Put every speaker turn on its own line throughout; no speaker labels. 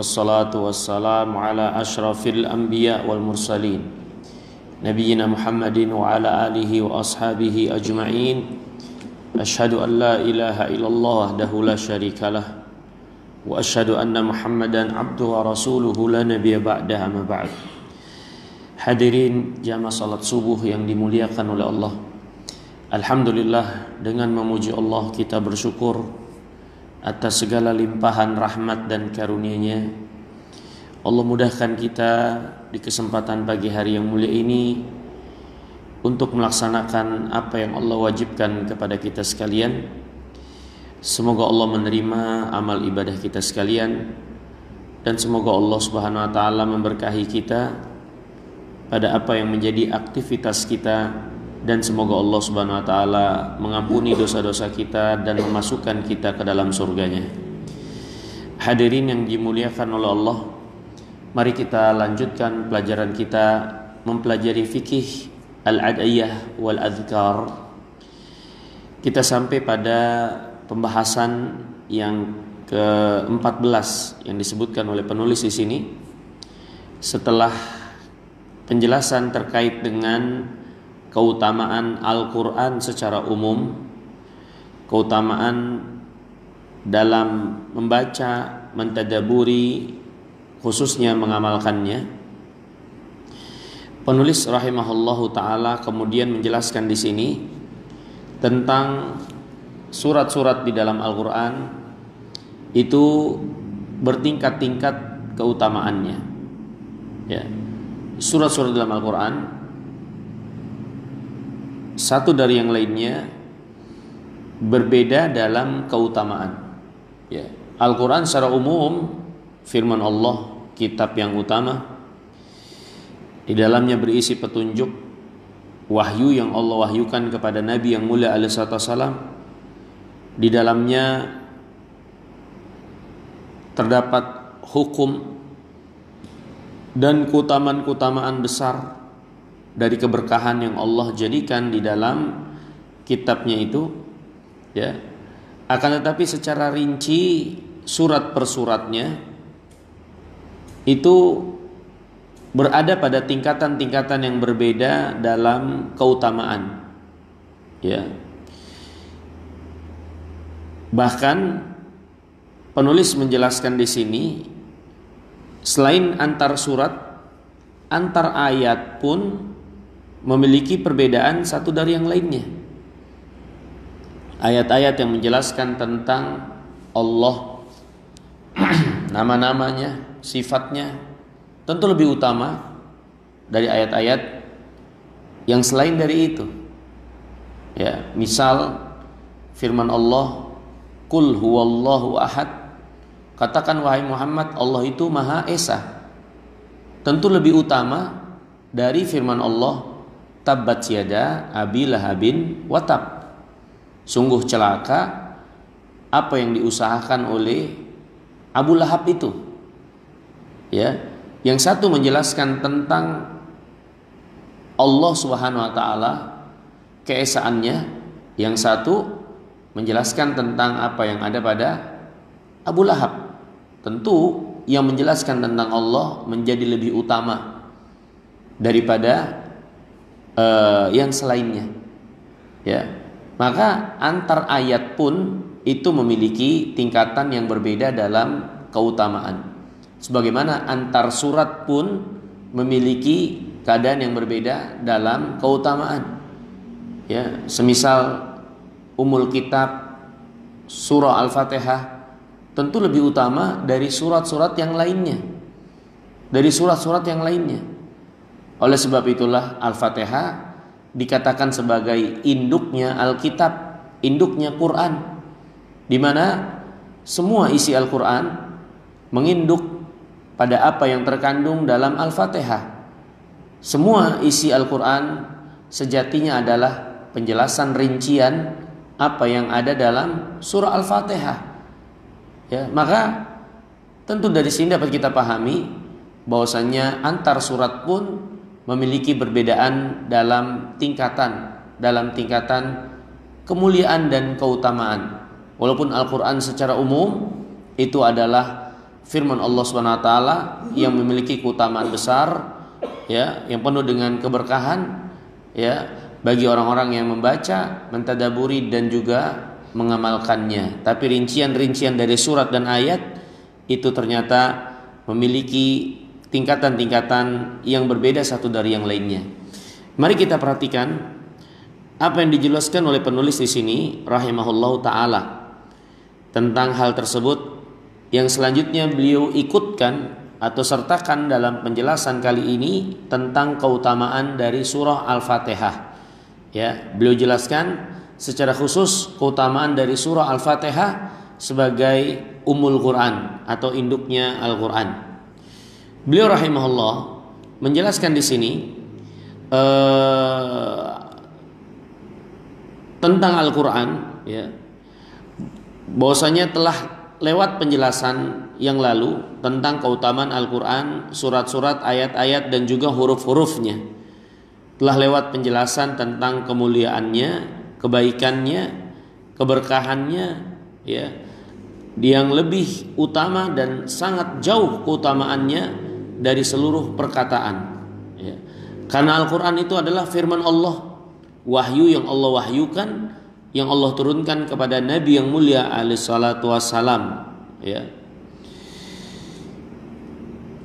wassalatu wassalamu ala ashrafil anbiya wal mursalin Nabiyyina Muhammadin wa ala alihi wa ashabihi ajma'in. Asyhadu an la ilaha illallah wahdahu la syarikalah wa asyhadu anna Muhammadan abduhu wa rasuluhu la nabiyya ba'dahu amma ba'd. Hadirin jamaah salat subuh yang dimuliakan oleh Allah. Alhamdulillah, dengan memuji Allah kita bersyukur atas segala limpahan rahmat dan karunia-Nya. Allah mudahkan kita di kesempatan pagi hari yang mulia ini untuk melaksanakan apa yang Allah wajibkan kepada kita sekalian. Semoga Allah menerima amal ibadah kita sekalian, dan semoga Allah Subhanahu wa taala memberkahi kita pada apa yang menjadi aktivitas kita, dan semoga Allah Subhanahu wa taala mengampuni dosa-dosa kita dan memasukkan kita ke dalam surganya. Hadirin yang dimuliakan oleh Allah, mari kita lanjutkan pelajaran kita mempelajari fikih al-ad'iyah wal adhkar. Kita sampai pada pembahasan yang ke-14 yang disebutkan oleh penulis di sini. Setelah penjelasan terkait dengan keutamaan Al-Quran secara umum, keutamaan dalam membaca, mentadaburi, khususnya mengamalkannya, penulis rahimahullahu taala kemudian menjelaskan di sini tentang surat-surat di dalam Al-Quran itu bertingkat-tingkat keutamaannya. Ya, surat-surat dalam Al-Quran satu dari yang lainnya berbeda dalam keutamaan. Ya, Al-Quran secara umum firman Allah, kitab yang utama, di dalamnya berisi petunjuk, wahyu yang Allah wahyukan kepada Nabi yang mulia alaihi wassalam. Di dalamnya terdapat hukum dan keutamaan-keutamaan besar dari keberkahan yang Allah jadikan di dalam kitabnya itu, ya. Akan tetapi secara rinci surat per suratnya itu berada pada tingkatan-tingkatan yang berbeda dalam keutamaan, ya. Bahkan penulis menjelaskan di sini, selain antar surat, antar ayat pun memiliki perbedaan satu dari yang lainnya. Ayat-ayat yang menjelaskan tentang Allah, nama-namanya, sifatnya, tentu lebih utama dari ayat-ayat yang selain dari itu. Ya, misal firman Allah, "Qul huwallahu ahad." Katakan wahai Muhammad, Allah itu Maha Esa. Tentu lebih utama dari firman Allah, "Tabbat yada abi lahabin wa tab." Sungguh celaka apa yang diusahakan oleh Abu Lahab itu. Ya, yang satu menjelaskan tentang Allah Subhanahu wa taala, keesaannya, yang satu menjelaskan tentang apa yang ada pada Abu Lahab. Tentu yang menjelaskan tentang Allah menjadi lebih utama daripada yang selainnya. Ya, maka antar ayat pun itu memiliki tingkatan yang berbeda dalam keutamaan. Sebagaimana antar surat pun memiliki keadaan yang berbeda dalam keutamaan. Ya, semisal Ummul Kitab surah Al-Fatihah tentu lebih utama dari surat-surat yang lainnya. Dari surat-surat yang lainnya. Oleh sebab itulah Al-Fatihah dikatakan sebagai induknya Alkitab, induknya Quran, di mana semua isi Al-Quran menginduk pada apa yang terkandung dalam Al-Fatihah. Semua isi Al-Quran sejatinya adalah penjelasan rincian apa yang ada dalam surah Al-Fatihah. Ya, maka tentu dari sini dapat kita pahami bahwasannya antar surat pun memiliki perbedaan dalam tingkatan kemuliaan dan keutamaan. Walaupun Al-Quran secara umum itu adalah firman Allah Subhanahu wa taala yang memiliki keutamaan besar, ya, yang penuh dengan keberkahan, ya, bagi orang-orang yang membaca, mentadaburi dan juga mengamalkannya. Tapi rincian-rincian dari surat dan ayat itu ternyata memiliki tingkatan-tingkatan yang berbeda satu dari yang lainnya. Mari kita perhatikan apa yang dijelaskan oleh penulis di sini rahimahullahu taala tentang hal tersebut, yang selanjutnya beliau ikutkan atau sertakan dalam penjelasan kali ini tentang keutamaan dari surah Al-Fatihah. Ya, beliau jelaskan secara khusus keutamaan dari surah Al-Fatihah sebagai Ummul Quran atau induknya Al-Quran. Beliau rahimahullah menjelaskan di sini tentang Al-Quran, ya, bahwasanya telah lewat penjelasan yang lalu tentang keutamaan Al-Quran, surat-surat, ayat-ayat dan juga huruf-hurufnya. Telah lewat penjelasan tentang kemuliaannya, kebaikannya, keberkahannya, ya, yang lebih utama dan sangat jauh keutamaannya dari seluruh perkataan, ya. Karena Al-Quran itu adalah firman Allah, wahyu yang Allah wahyukan, yang Allah turunkan kepada Nabi yang mulia alaihi salatu wassalam, ya.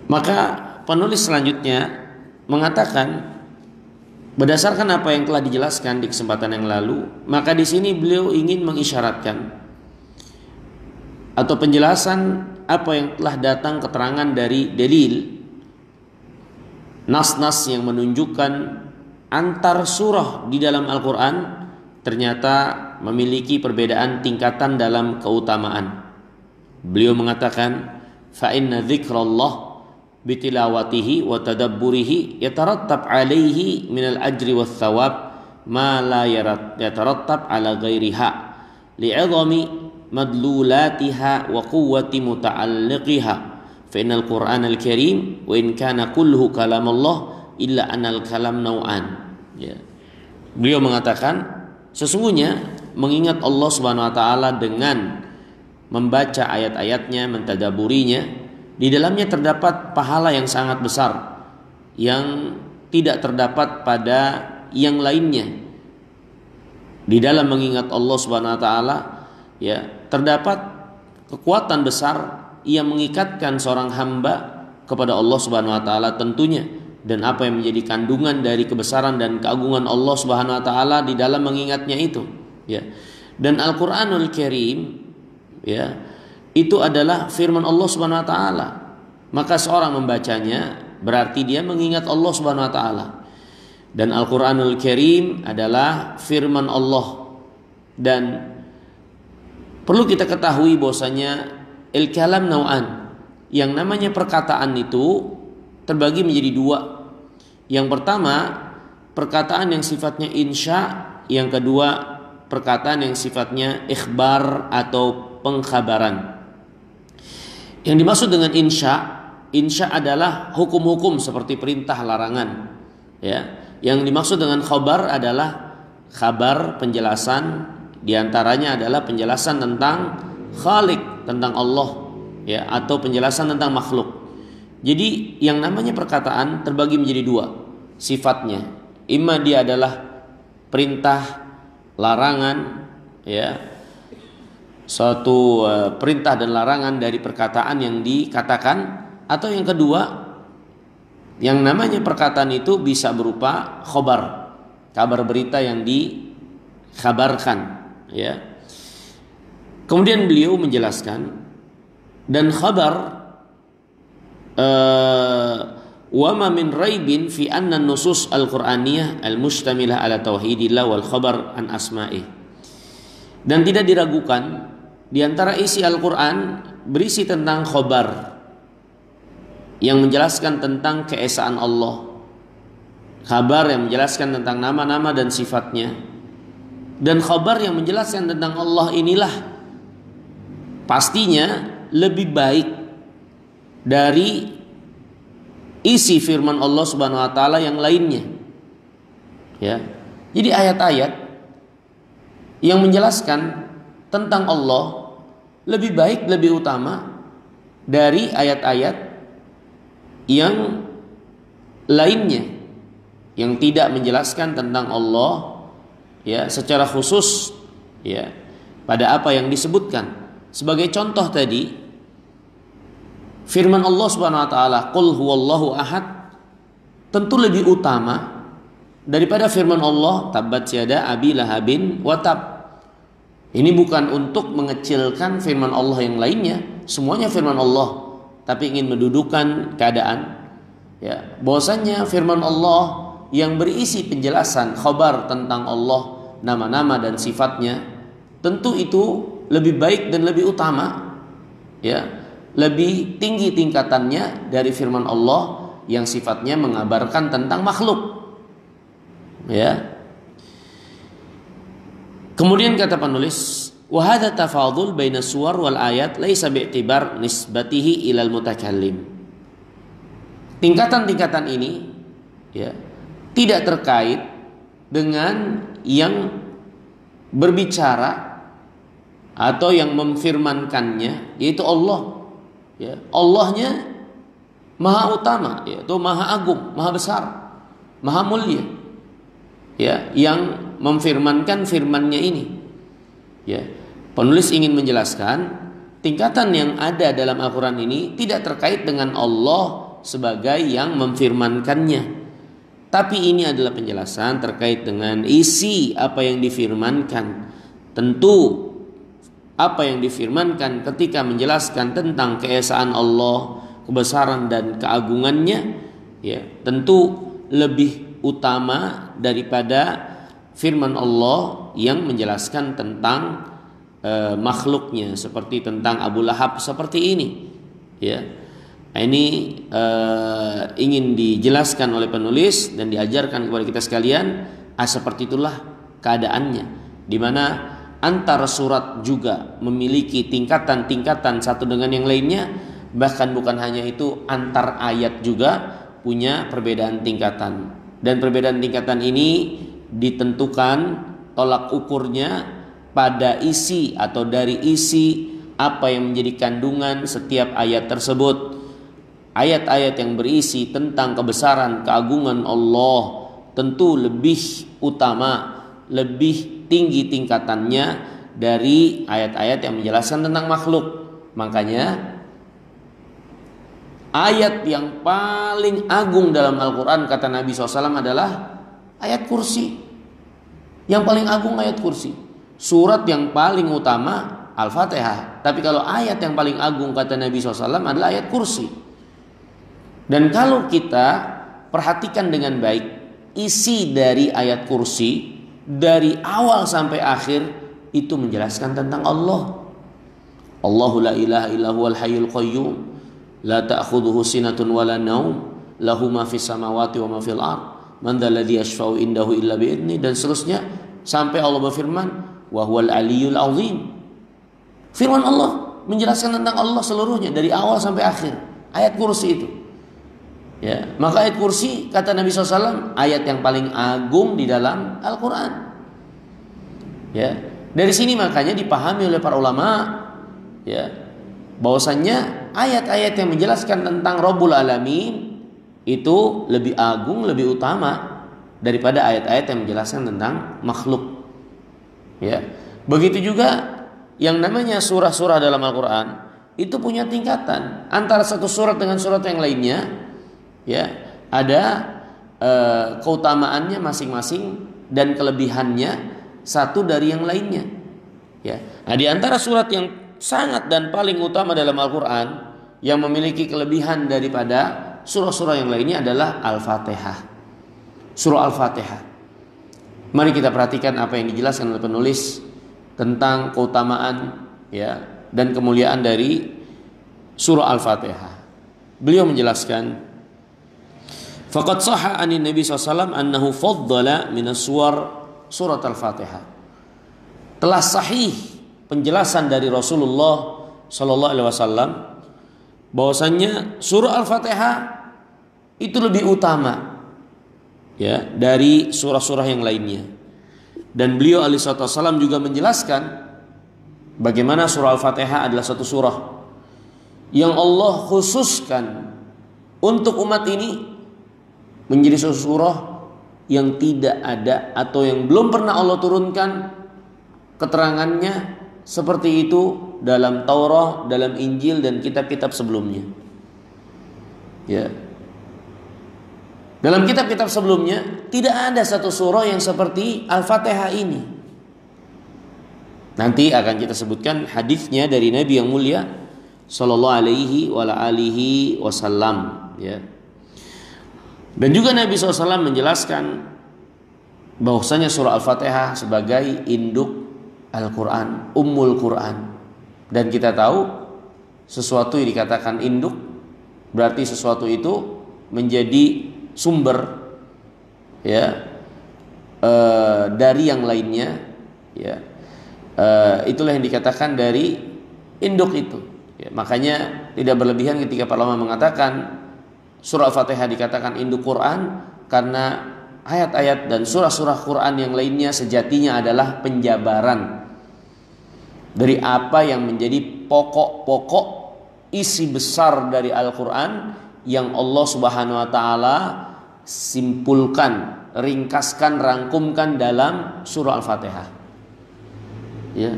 Maka penulis selanjutnya mengatakan berdasarkan apa yang telah dijelaskan di kesempatan yang lalu, maka di sini beliau ingin mengisyaratkan atau penjelasan apa yang telah datang keterangan dari dalil nas-nas yang menunjukkan antar surah di dalam Al-Quran ternyata memiliki perbedaan tingkatan dalam keutamaan. Beliau mengatakan, fa inna dzikrallah bitilawatihi wa tadabburihi yatarattab alaihi minal ajri wath thawab ma la yatarattab ala ghairiha li'idhami madlulatiha wa quwwati muta'alliqiha fa innal Qur'anal Karim wa in kana kulluhu kalamullah illa anal kalam naw'an, ya. Beliau mengatakan sesungguhnya mengingat Allah Subhanahu wa taala dengan membaca ayat-ayatnya, mentadaburinya, di dalamnya terdapat pahala yang sangat besar yang tidak terdapat pada yang lainnya. Di dalam mengingat Allah Subhanahu wa taala, ya, terdapat kekuatan besar yang mengikatkan seorang hamba kepada Allah Subhanahu wa taala tentunya, dan apa yang menjadi kandungan dari kebesaran dan keagungan Allah Subhanahu wa taala di dalam mengingatnya itu, ya. Dan Al-Qur'anul Karim, ya, itu adalah firman Allah Subhanahu wa taala. Maka seorang membacanya berarti dia mengingat Allah Subhanahu wa taala. Dan Al-Qur'anul Karim adalah firman Allah. Dan perlu kita ketahui bahwasanya al-kalam naw'an, yang namanya perkataan itu terbagi menjadi dua. Yang pertama, perkataan yang sifatnya insya, yang kedua perkataan yang sifatnya ikhbar atau pengkhabaran. Yang dimaksud dengan insya adalah hukum-hukum seperti perintah, larangan, ya. Yang dimaksud dengan khabar adalah kabar, penjelasan, diantaranya adalah penjelasan tentang Khalik, tentang Allah, ya, atau penjelasan tentang makhluk. Jadi yang namanya perkataan terbagi menjadi dua sifatnya. Imma dia adalah perintah, larangan, ya, suatu perintah dan larangan dari perkataan yang dikatakan, atau yang kedua, yang namanya perkataan itu bisa berupa khobar, kabar berita yang dikhabarkan, ya. Kemudian beliau menjelaskan, dan khabar wa ma min raibin fi anna nusus al-Qur'aniyah al-mustamilah ala tauhidillah wal khabar an asma'i. Dan tidak diragukan di antara isi Al-Qur'an berisi tentang khabar yang menjelaskan tentang keesaan Allah, kabar yang menjelaskan tentang nama-nama dan sifatnya, dan khabar yang menjelaskan tentang Allah inilah pastinya lebih baik dari isi firman Allah Subhanahu wa taala yang lainnya, ya. Jadi ayat-ayat yang menjelaskan tentang Allah lebih baik, lebih utama dari ayat-ayat yang lainnya yang tidak menjelaskan tentang Allah ya secara khusus ya pada apa yang disebutkan. Sebagai contoh tadi firman Allah Subhanahu wa taala, "Qul huwallahu ahad," tentu lebih utama daripada firman Allah, "Tabbat yada abi lahabin wa tab." Ini bukan untuk mengecilkan firman Allah yang lainnya, semuanya firman Allah, tapi ingin mendudukan keadaan ya bahwasanya firman Allah yang berisi penjelasan khabar tentang Allah, nama-nama dan sifatnya, tentu itu lebih baik dan lebih utama ya, lebih tinggi tingkatannya dari firman Allah yang sifatnya mengabarkan tentang makhluk ya. Kemudian kata penulis, wa hadza tafadul baina suwar wal ayat laisa bi'tibar nisbatihi ilal mutakallim. Tingkatan-tingkatan ini ya tidak terkait dengan yang berbicara atau yang memfirmankannya, yaitu Allah. Ya, Allahnya maha utama, yaitu maha agung, maha besar, maha mulia. Ya, yang memfirmankan firman-Nya ini. Ya, penulis ingin menjelaskan tingkatan yang ada dalam Al-Quran ini tidak terkait dengan Allah sebagai yang memfirmankannya, tapi ini adalah penjelasan terkait dengan isi apa yang difirmankan. Tentu apa yang difirmankan ketika menjelaskan tentang keesaan Allah, kebesaran dan keagungannya, ya tentu lebih utama daripada firman Allah yang menjelaskan tentang makhluknya, seperti tentang Abu Lahab seperti ini ya. Ini ingin dijelaskan oleh penulis dan diajarkan kepada kita sekalian, seperti itulah keadaannya, di mana antar surat juga memiliki tingkatan-tingkatan satu dengan yang lainnya, bahkan bukan hanya itu, antar ayat juga punya perbedaan tingkatan. Dan perbedaan tingkatan ini ditentukan tolak ukurnya pada isi atau dari isi apa yang menjadi kandungan setiap ayat tersebut. Ayat-ayat yang berisi tentang kebesaran, keagungan Allah tentu lebih utama, lebih tinggi tingkatannya dari ayat-ayat yang menjelaskan tentang makhluk. Makanya ayat yang paling agung dalam Al-Quran kata Nabi SAW adalah ayat kursi. Yang paling agung ayat kursi. Surat yang paling utama Al-Fatihah. Tapi kalau ayat yang paling agung kata Nabi SAW adalah ayat kursi. Dan kalau kita perhatikan dengan baik isi dari ayat kursi dari awal sampai akhir itu menjelaskan tentang Allah. Allahu la ilaha illa huwal hayyul qayyum la ta'khudhuhu sinatun wala naum lahu ma fis samawati wa ma fil ard man dzal ladzi yashfa'u indahu illa bi idzni, dan seterusnya sampai Allah berfirman wa huwal aliyyul azim. Firman Allah menjelaskan tentang Allah seluruhnya dari awal sampai akhir. Ayat kursi itu ya, maka ayat kursi kata Nabi SAW ayat yang paling agung di dalam Al-Quran ya. Dari sini makanya dipahami oleh para ulama ya, bahwasannya ayat-ayat yang menjelaskan tentang Rabbul Alamin itu lebih agung, lebih utama daripada ayat-ayat yang menjelaskan tentang makhluk ya. Begitu juga yang namanya surah-surah dalam Al-Quran itu punya tingkatan antara satu surat dengan surat yang lainnya ya, ada keutamaannya masing-masing dan kelebihannya satu dari yang lainnya ya. Nah, di antara surat yang sangat dan paling utama dalam Al-Quran yang memiliki kelebihan daripada surah-surah yang lainnya adalah Al-Fatihah. Surah Al-Fatihah. Mari kita perhatikan apa yang dijelaskan oleh penulis tentang keutamaan ya dan kemuliaan dari surah Al-Fatihah. Beliau menjelaskan, faqad sahha 'anin Nabi SAW annahu faddala min as-suwar surat Al-Fatihah. Telah sahih penjelasan dari Rasulullah sallallahu alaihi wasallam bahwasannya surah Al-Fatihah itu lebih utama ya dari surah-surah yang lainnya. Dan beliau alaihi wasallam juga menjelaskan bagaimana surah Al-Fatihah adalah satu surah yang Allah khususkan untuk umat ini menjadi surah yang tidak ada atau yang belum pernah Allah turunkan keterangannya seperti itu dalam Taurat, dalam Injil dan kitab-kitab sebelumnya. Ya. Dalam kitab-kitab sebelumnya tidak ada satu surah yang seperti Al-Fatihah ini. Nanti akan kita sebutkan hadisnya dari Nabi yang mulia sallallahu alaihi wasallam, ya. Dan juga Nabi SAW menjelaskan bahwasanya surah Al-Fatihah sebagai induk Al-Quran, Ummul Quran. Dan kita tahu sesuatu yang dikatakan induk berarti sesuatu itu menjadi sumber, ya, dari yang lainnya, ya. Itulah yang dikatakan dari induk itu, ya. Makanya tidak berlebihan ketika para ulama mengatakan surah Al-Fatihah dikatakan induk Quran karena ayat-ayat dan surah-surah Quran yang lainnya sejatinya adalah penjabaran dari apa yang menjadi pokok-pokok isi besar dari Al-Quran yang Allah Subhanahu wa taala simpulkan, ringkaskan, rangkumkan dalam surah Al-Fatihah. Ya.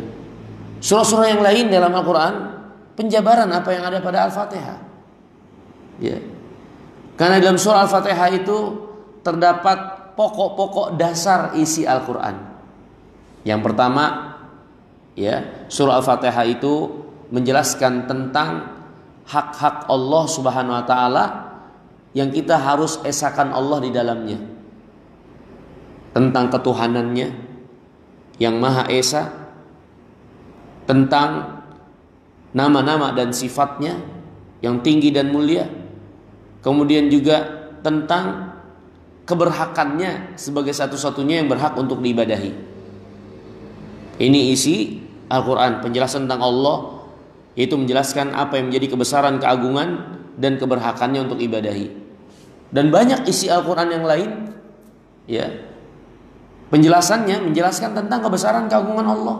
Surah-surah yang lain dalam Al-Quran penjabaran apa yang ada pada Al-Fatihah. Ya. Karena dalam surah Al-Fatihah itu terdapat pokok-pokok dasar isi Al-Quran. Yang pertama, ya, surah Al-Fatihah itu menjelaskan tentang hak-hak Allah Subhanahu wa taala yang kita harus esakan Allah di dalamnya. Tentang ketuhanannya yang Maha Esa, tentang nama-nama dan sifatnya yang tinggi dan mulia. Kemudian juga tentang keberhakannya sebagai satu-satunya yang berhak untuk diibadahi. Ini isi Al-Quran, penjelasan tentang Allah, yaitu menjelaskan apa yang menjadi kebesaran, keagungan dan keberhakannya untuk ibadahi. Dan banyak isi Al-Quran yang lain, ya, penjelasannya menjelaskan tentang kebesaran, keagungan Allah.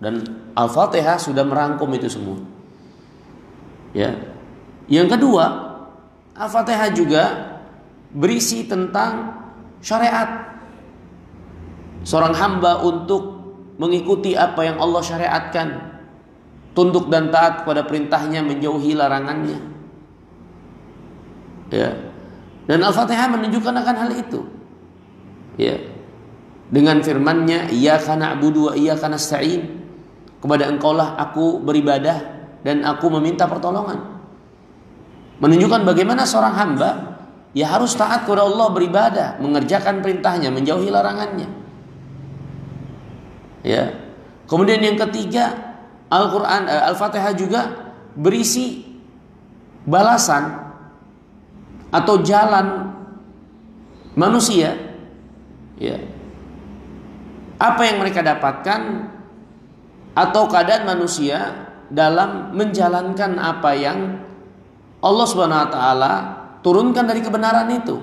Dan Al-Fatihah sudah merangkum itu semua. Ya. Yang kedua, Al-Fatihah juga berisi tentang syariat seorang hamba untuk mengikuti apa yang Allah syariatkan, tunduk dan taat kepada perintahnya, menjauhi larangannya, ya. Dan Al-Fatihah menunjukkan akan hal itu, ya, dengan firman-Nya, iyyaka na'budu wa iyyaka nasta'in, kepada Engkaulah aku beribadah dan aku meminta pertolongan. Menunjukkan bagaimana seorang hamba ya harus taat kepada Allah, beribadah, mengerjakan perintahnya, menjauhi larangannya. Ya. Kemudian yang ketiga, Al-Quran, Al-Fatihah juga berisi balasan atau jalan manusia, ya. Apa yang mereka dapatkan atau keadaan manusia dalam menjalankan apa yang Allah Subhanahu wa taala turunkan dari kebenaran itu.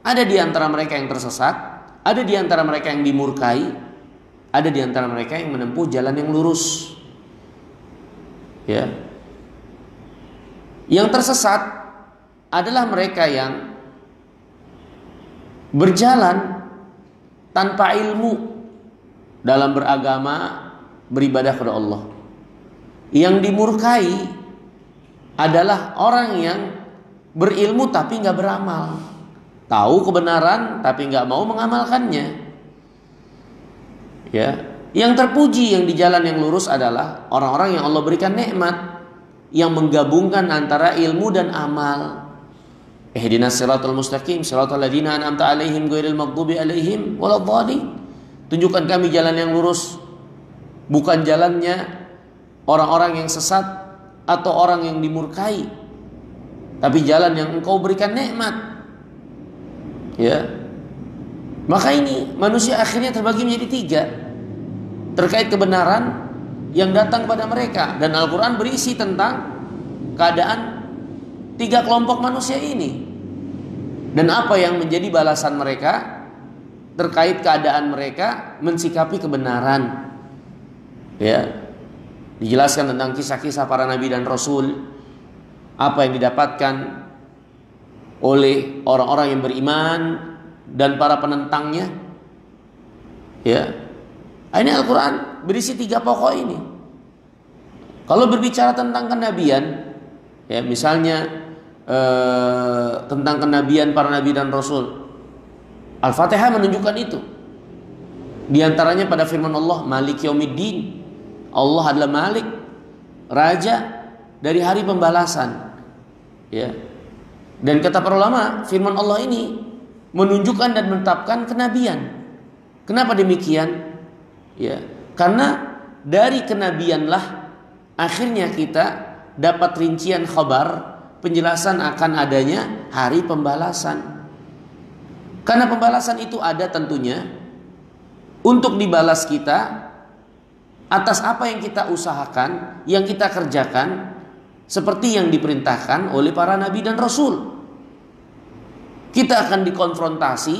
Ada di antara mereka yang tersesat, ada di antara mereka yang dimurkai, ada di antara mereka yang menempuh jalan yang lurus. Ya. Yang tersesat adalah mereka yang berjalan tanpa ilmu dalam beragama, beribadah kepada Allah. Yang dimurkai adalah orang yang berilmu tapi nggak beramal, tahu kebenaran tapi nggak mau mengamalkannya. Ya, yang terpuji yang di jalan yang lurus adalah orang-orang yang Allah berikan nikmat, yang menggabungkan antara ilmu dan amal. Ihdinas siratal mustaqim, siratal ladzina an'amta 'alaihim ghairil maghdubi 'alaihim waladhdallin. Tunjukkan kami jalan yang lurus, bukan jalannya orang-orang yang sesat atau orang yang dimurkai, tapi jalan yang Engkau berikan nikmat. Ya. Maka ini manusia akhirnya terbagi menjadi tiga terkait kebenaran yang datang pada mereka, dan Al-Quran berisi tentang keadaan tiga kelompok manusia ini dan apa yang menjadi balasan mereka terkait keadaan mereka mensikapi kebenaran. Ya. Dijelaskan tentang kisah-kisah para nabi dan rasul apa yang didapatkan oleh orang-orang yang beriman dan para penentangnya. Ya, ini Al-Quran berisi 3 pokok ini. Kalau berbicara tentang kenabian, ya misalnya tentang kenabian para nabi dan rasul, Al-Fatihah menunjukkan itu. Di antaranya pada firman Allah, Malik Yaumiddin. Allah adalah Malik, Raja dari hari pembalasan. Ya. Dan kata para ulama, firman Allah ini menunjukkan dan menetapkan kenabian. Kenapa demikian? Ya, karena dari kenabianlah akhirnya kita dapat rincian khabar, penjelasan akan adanya hari pembalasan. Karena pembalasan itu ada tentunya untuk dibalas kita atas apa yang kita usahakan, yang kita kerjakan, seperti yang diperintahkan oleh para nabi dan rasul. Kita akan dikonfrontasi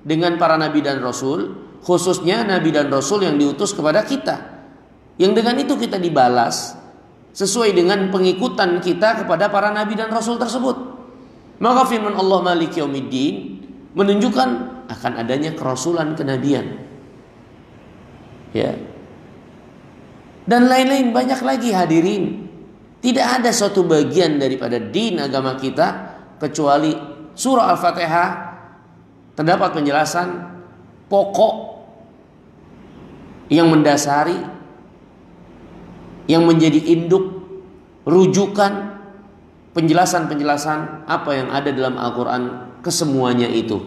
dengan para nabi dan rasul, khususnya nabi dan rasul yang diutus kepada kita, yang dengan itu kita dibalas sesuai dengan pengikutan kita kepada para nabi dan rasul tersebut. Maka firman Allah Malik Yaumiddin menunjukkan akan adanya kerasulan, kenabian. Ya. Dan lain-lain banyak lagi hadirin. Tidak ada suatu bagian daripada din agama kita kecuali surah Al-Fatihah terdapat penjelasan pokok yang mendasari, yang menjadi induk, rujukan, penjelasan-penjelasan apa yang ada dalam Al-Quran kesemuanya itu.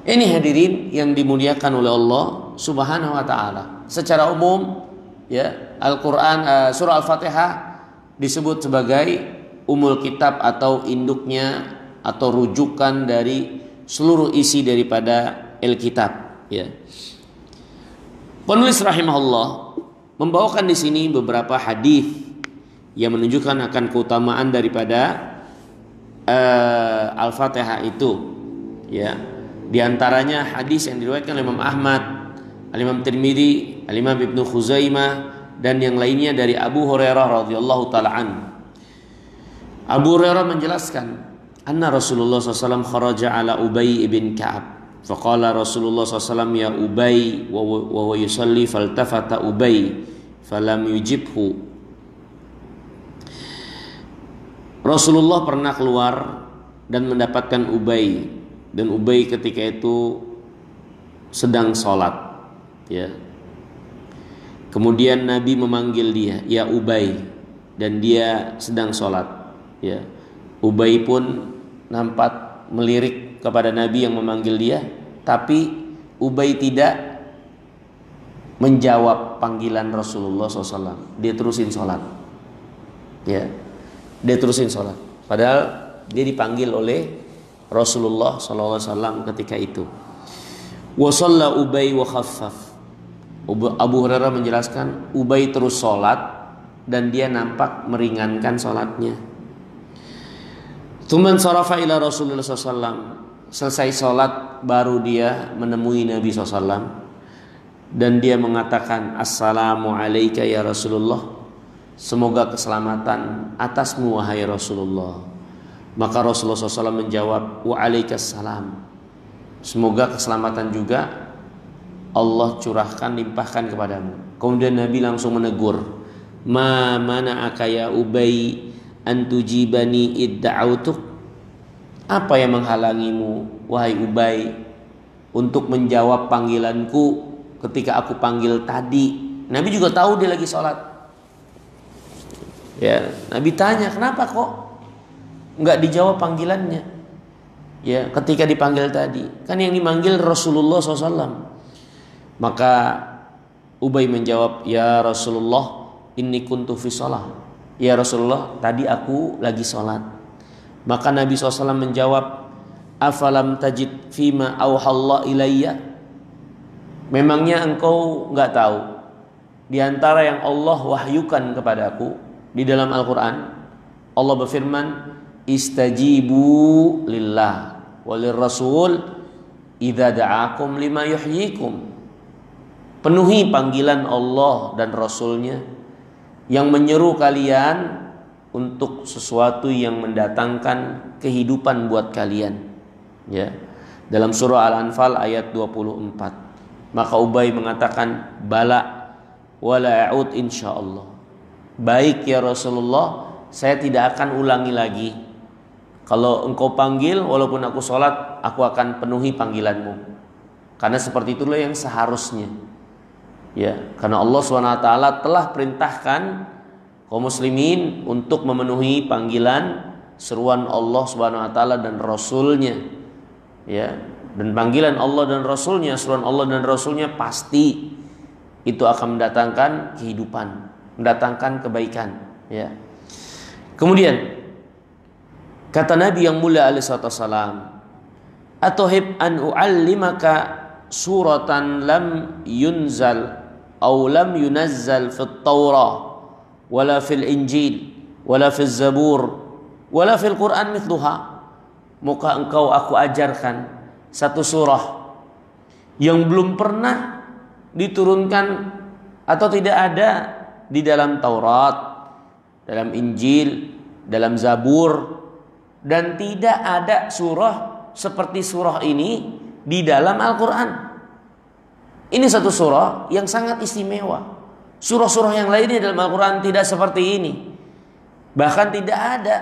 Ini hadirin yang dimuliakan oleh Allah Subhanahu wa ta'ala. Secara umum, ya, Al-Quran, surah Al-Fatihah disebut sebagai umul kitab atau induknya atau rujukan dari seluruh isi daripada Alkitab. Ya. Penulis rahimahullah membawakan di sini beberapa hadis yang menunjukkan akan keutamaan daripada Al-Fatihah itu. Ya. Di antaranya hadis yang diriwayatkan oleh Imam Ahmad, Al-Imam Tirmidzi, Al-Imam Ibnu Khuzaimah dan yang lainnya dari Abu Hurairah radhiyallahu taala an. Abu Hurairah menjelaskan, anna Rasulullah SAW kharaja ala Ubay ibn Ka'ab. Faqala Rasulullah SAW ya Ubay wa huwa yusalli faltafata Ubay falam yujibhu. Rasulullah pernah keluar dan mendapatkan Ubay, dan Ubay ketika itu sedang sholat. Ya. Kemudian Nabi memanggil dia, ya Ubay, dan dia sedang sholat. Ya. Ubay pun nampak melirik kepada Nabi yang memanggil dia, tapi Ubay tidak menjawab panggilan Rasulullah SAW. Dia terusin sholat. Ya. Dia terusin sholat. Padahal dia dipanggil oleh Rasulullah SAW ketika itu. Wa shalla Ubay wa khaffaf. Abu Hurairah menjelaskan Ubay terus sholat dan dia nampak meringankan sholatnya. Tsumman sarafa ila Rasulullah SAW. Selesai sholat baru dia menemui Nabi SAW dan dia mengatakan, Assalamu alayka ya Rasulullah. Semoga keselamatan atasmu wahai Rasulullah. Maka Rasulullah SAW menjawab, wa alaikassalam. Semoga keselamatan juga Allah curahkan, limpahkan kepadamu. Kemudian Nabi langsung menegur, ma mana'aka ya Ubay an tujibani idda'autuk. Apa yang menghalangimu wahai Ubay untuk menjawab panggilanku ketika aku panggil tadi? Nabi juga tahu dia lagi sholat. Ya, Nabi tanya, kenapa kok nggak dijawab panggilannya? Ya, ketika dipanggil tadi, kan yang dimanggil Rasulullah SAW. Maka Ubay menjawab, ya Rasulullah, inni kuntu fi shalah. Ya Rasulullah, tadi aku lagi sholat. Maka Nabi SAW menjawab, afalam tajid fima auhallah ilayya. Memangnya engkau nggak tahu di antara yang Allah wahyukan kepadaku di dalam Al-Quran, Allah berfirman, istajibu lillah walir rasul idza da'akum lima yuhyikum. Penuhi panggilan Allah dan Rasulnya yang menyeru kalian untuk sesuatu yang mendatangkan kehidupan buat kalian. Ya. Dalam surah Al-Anfal ayat 24. Maka Ubay mengatakan, bala wala a'ud insyaallah. Baik ya Rasulullah, saya tidak akan ulangi lagi. Kalau engkau panggil, walaupun aku sholat, aku akan penuhi panggilanmu. Karena seperti itulah yang seharusnya. Ya, karena Allah SWT telah perintahkan kaum muslimin untuk memenuhi panggilan seruan Allah SWT dan Rasulnya. Ya, dan panggilan Allah dan Rasulnya, seruan Allah dan Rasulnya pasti itu akan mendatangkan kehidupan, mendatangkan kebaikan. Ya. Kemudian kata Nabi yang mulia alaihi wasallam, atuhib an u'allimaka suratan lam yunzal atau lam yunazzal fit Taurah wala fil Injil wala fil Zabur wala fil Quran mithluha. Muka engkau aku ajarkan satu surah yang belum pernah diturunkan atau tidak ada di dalam Taurat, dalam Injil, dalam Zabur, dan tidak ada surah seperti surah ini di dalam Al-Quran. Ini satu surah yang sangat istimewa. Surah-surah yang lainnya dalam Al-Quran tidak seperti ini. Bahkan tidak ada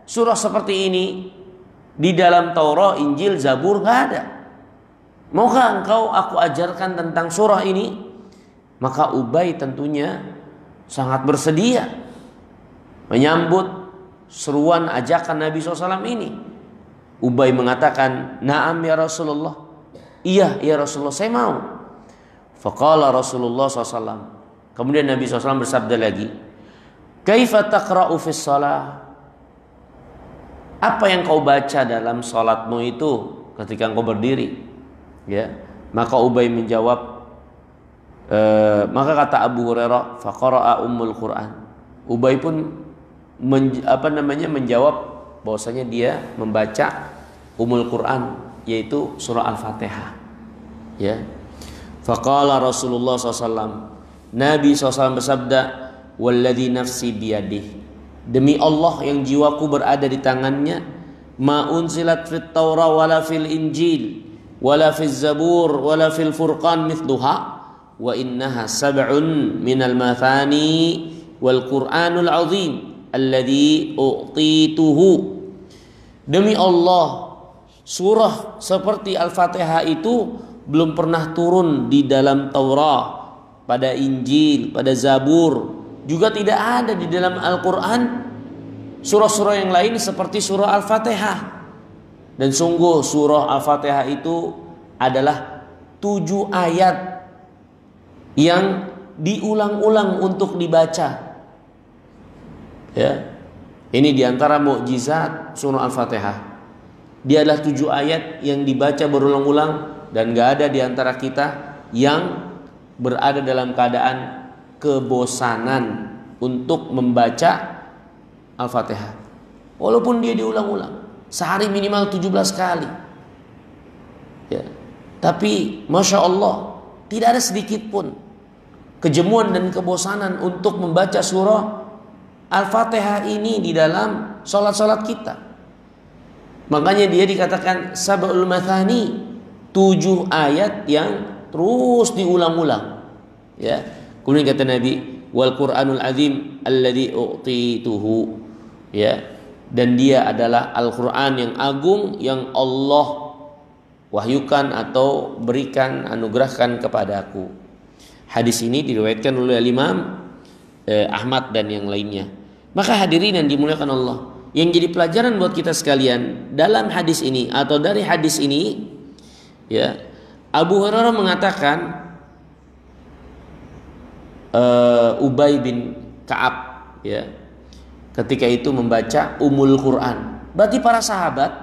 surah seperti ini di dalam Taurat, Injil, Zabur, nggak ada. Maukah engkau aku ajarkan tentang surah ini? Maka Ubay tentunya sangat bersedia menyambut seruan ajakan Nabi SAW ini. Ubay mengatakan, na'am ya Rasulullah. Iya ya Rasulullah, saya mau. Faqala Rasulullah SAW. Kemudian Nabi SAW bersabda lagi, kaifa taqra'u fis shalah? Apa yang kau baca dalam salatmu itu ketika engkau berdiri? Ya. Maka Ubay menjawab, maka kata Abu Hurairah, faqara'a ummul Quran. Ubay pun menjawab bahwasanya dia membaca ummul Quran, yaitu surah Al-Fatihah. Ya. Faqala Rasulullah SAW. Nabi SAW bersabda, walladzi nafsi biyadihi. Demi Allah yang jiwaku berada di tangannya, ma unzilat fit Taurah wala fil Injil wala fil Zabur wala fil Furqan mithluha wa innaha sab'un minal mathani wal Qur'anul azim alladhi u'tituhu. Demi Allah, surah seperti Al-Fatihah itu belum pernah turun di dalam Taurat, pada Injil, pada Zabur, juga tidak ada di dalam Al-Quran surah-surah yang lain seperti surah Al-Fatihah. Dan sungguh surah Al-Fatihah itu adalah 7 ayat yang diulang-ulang untuk dibaca. Ya. Ini diantara mukjizat surah Al-Fatihah. Dia adalah 7 ayat yang dibaca berulang-ulang, dan gak ada diantara kita yang berada dalam keadaan kebosanan untuk membaca Al-Fatihah. Walaupun dia diulang-ulang, sehari minimal 17 kali. Ya. Tapi Masya Allah, tidak ada sedikit pun kejemuan dan kebosanan untuk membaca surah Al-Fatihah ini di dalam sholat-sholat kita. Makanya dia dikatakan sab'ul mathani, 7 ayat yang terus diulang-ulang. Ya. Kemudian kata Nabi, wal Qur'anul azim alladzi u'tituhu. Ya. Dan dia adalah Al-Qur'an yang agung yang Allah wahyukan atau berikan, anugerahkan kepadaku. Hadis ini diriwayatkan oleh Imam Ahmad dan yang lainnya. Maka hadirin yang dimuliakan Allah, yang jadi pelajaran buat kita sekalian dalam hadis ini atau dari hadis ini, ya, Abu Hurairah mengatakan Ubay bin Ka'ab, ya, ketika itu membaca Ummul Quran. Berarti para sahabat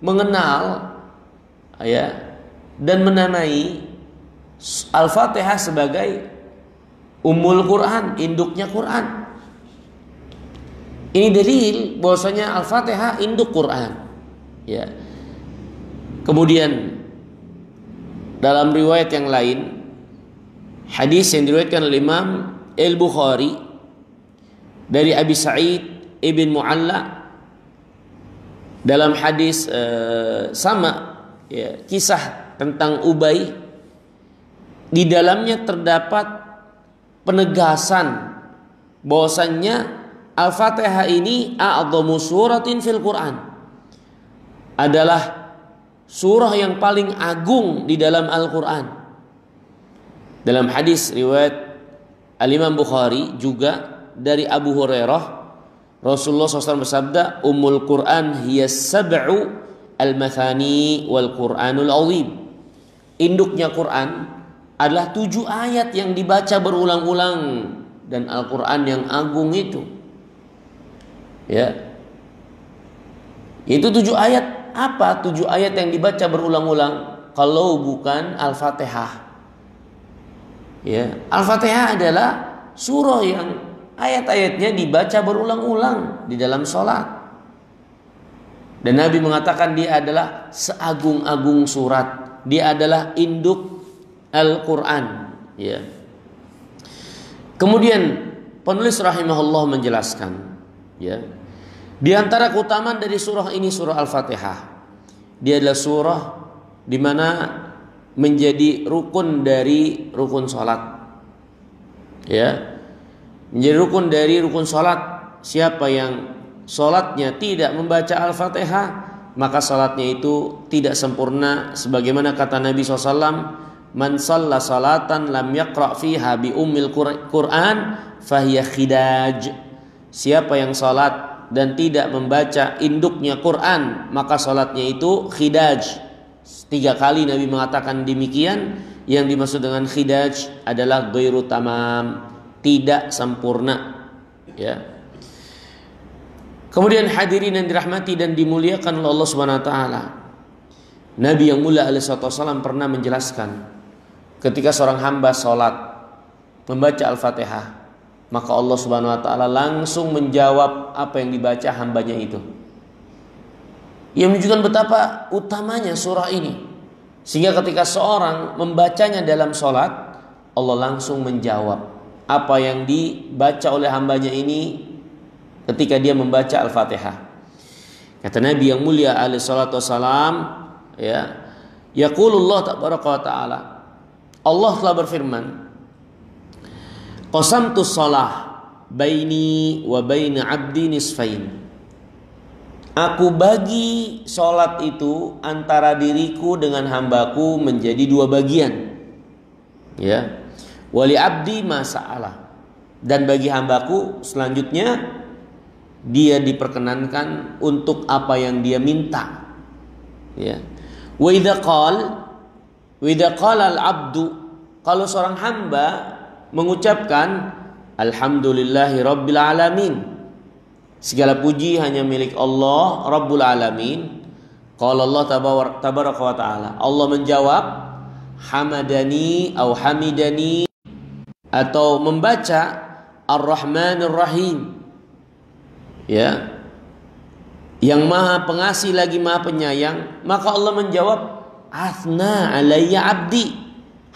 mengenal, ya, dan menamai Al-Fatihah sebagai Ummul Quran, induknya Quran. Ini dalil bahwasanya Al-Fatihah induk Quran. Ya. Kemudian dalam riwayat yang lain, hadis yang diriwayatkan oleh Imam Al-Bukhari dari Abi Sa'id Ibn Mu'alla dalam hadis sama ya, kisah tentang Ubay, di dalamnya terdapat penegasan bahwasannya Al-Fatihah ini a'dhamu suratin fil Quran, adalah surah yang paling agung di dalam Al-Quran. Dalam hadis riwayat Al-Imam Bukhari juga dari Abu Hurairah, Rasulullah SAW bersabda, Ummul Quran hiya sab'u al-mathani wal Quranul azim. Induknya Quran adalah 7 ayat yang dibaca berulang-ulang, dan Al-Quran yang agung itu, ya, itu 7 ayat. Apa 7 ayat yang dibaca berulang-ulang kalau bukan Al-Fatihah? Ya, Al-Fatihah adalah surah yang ayat-ayatnya dibaca berulang-ulang di dalam sholat. Dan Nabi mengatakan dia adalah seagung-agung surat. Dia adalah induk Al-Quran. Ya. Kemudian penulis rahimahullah menjelaskan, ya, di antara keutamaan dari surah ini, surah Al-Fatihah, dia adalah surah di mana menjadi rukun dari rukun salat. Ya. Menjadi rukun dari rukun salat. Siapa yang salatnya tidak membaca Al-Fatihah, maka salatnya itu tidak sempurna, sebagaimana kata Nabi SAW, man shalla salatan lam yaqra fiha bi ummil Qur'an fahiya khidaj. Siapa yang salat dan tidak membaca induknya Quran, maka salatnya itu khidaj. 3 kali Nabi mengatakan demikian. Yang dimaksud dengan khidaj adalah ghairu tamam, tidak sempurna, ya. Kemudian hadirin yang dirahmati dan dimuliakan oleh Allah Subhanahu wa taala, Nabi yang mulia alaihi wasallam pernah menjelaskan, ketika seorang hamba salat membaca Al-Fatihah, maka Allah Subhanahu wa taala langsung menjawab apa yang dibaca hambanya itu. Yang menunjukkan betapa utamanya surah ini, sehingga ketika seorang membacanya dalam salat, Allah langsung menjawab apa yang dibaca oleh hambanya ini ketika dia membaca Al-Fatihah. Kata Nabi yang mulia alaihi salatu wassalam, ya, yaqulullah tabaraka wa taala, Allah telah berfirman, qasamtu shalah baini wa baina abdi nisfain. Aku bagi sholat itu antara diriku dengan hambaku menjadi 2 bagian. Ya. Wali abdi ma sa'alah. Dan bagi hambaku selanjutnya dia diperkenankan untuk apa yang dia minta. Ya. Wa idza qala al-'abdu, kalau seorang hamba mengucapkan alhamdulillahi rabbil alamin, segala puji hanya milik Allah Rabbul Alamin. Qala Allah tabaraka wa ta'ala, Allah menjawab hamadani atau hamidani, atau membaca Ar-Rahmanir Rahim, ya, yang maha pengasih lagi maha penyayang, maka Allah menjawab athna alayya abdi,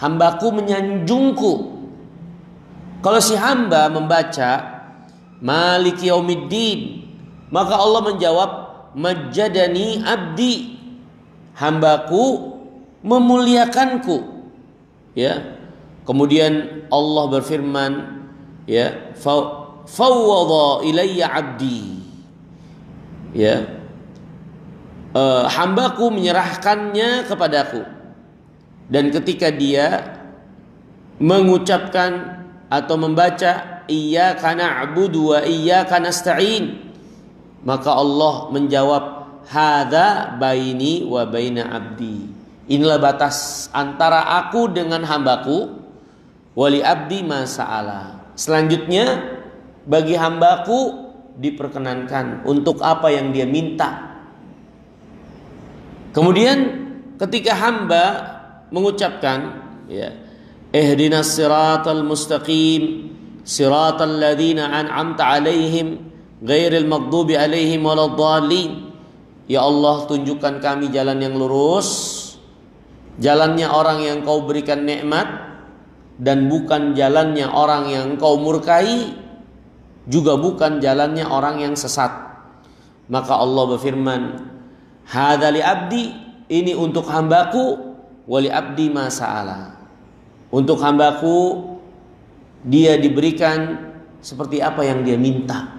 hambaku menyanjungku. Kalau si hamba membaca Maliki yaumiddin, maka Allah menjawab majjadani abdi, hambaku memuliakanku. Ya. Kemudian Allah berfirman, ya, fawwadha ilayya abdi, ya, hambaku menyerahkannya kepadaku. Dan ketika dia mengucapkan atau membaca iyyaka na'budu wa iyyaka nasta'in, maka Allah menjawab hadza baini wa baina abdi, inilah batas antara aku dengan hambaku, wali abdi ma sa'ala, selanjutnya bagi hambaku diperkenankan untuk apa yang dia minta. Kemudian ketika hamba mengucapkan, ya, ihdinas siratal mustaqim siratal ladzina an'amta 'alaihim ghairil maghdubi 'alaihim waladdallin, ya Allah tunjukkan kami jalan yang lurus, jalannya orang yang kau berikan nikmat dan bukan jalannya orang yang kau murkai. juga bukan jalannya orang yang sesat. Maka Allah berfirman, hadza li abdi, ini untuk hambaku, wali abdi ma sa'ala. Untuk hambaku dia diberikan seperti apa yang dia minta.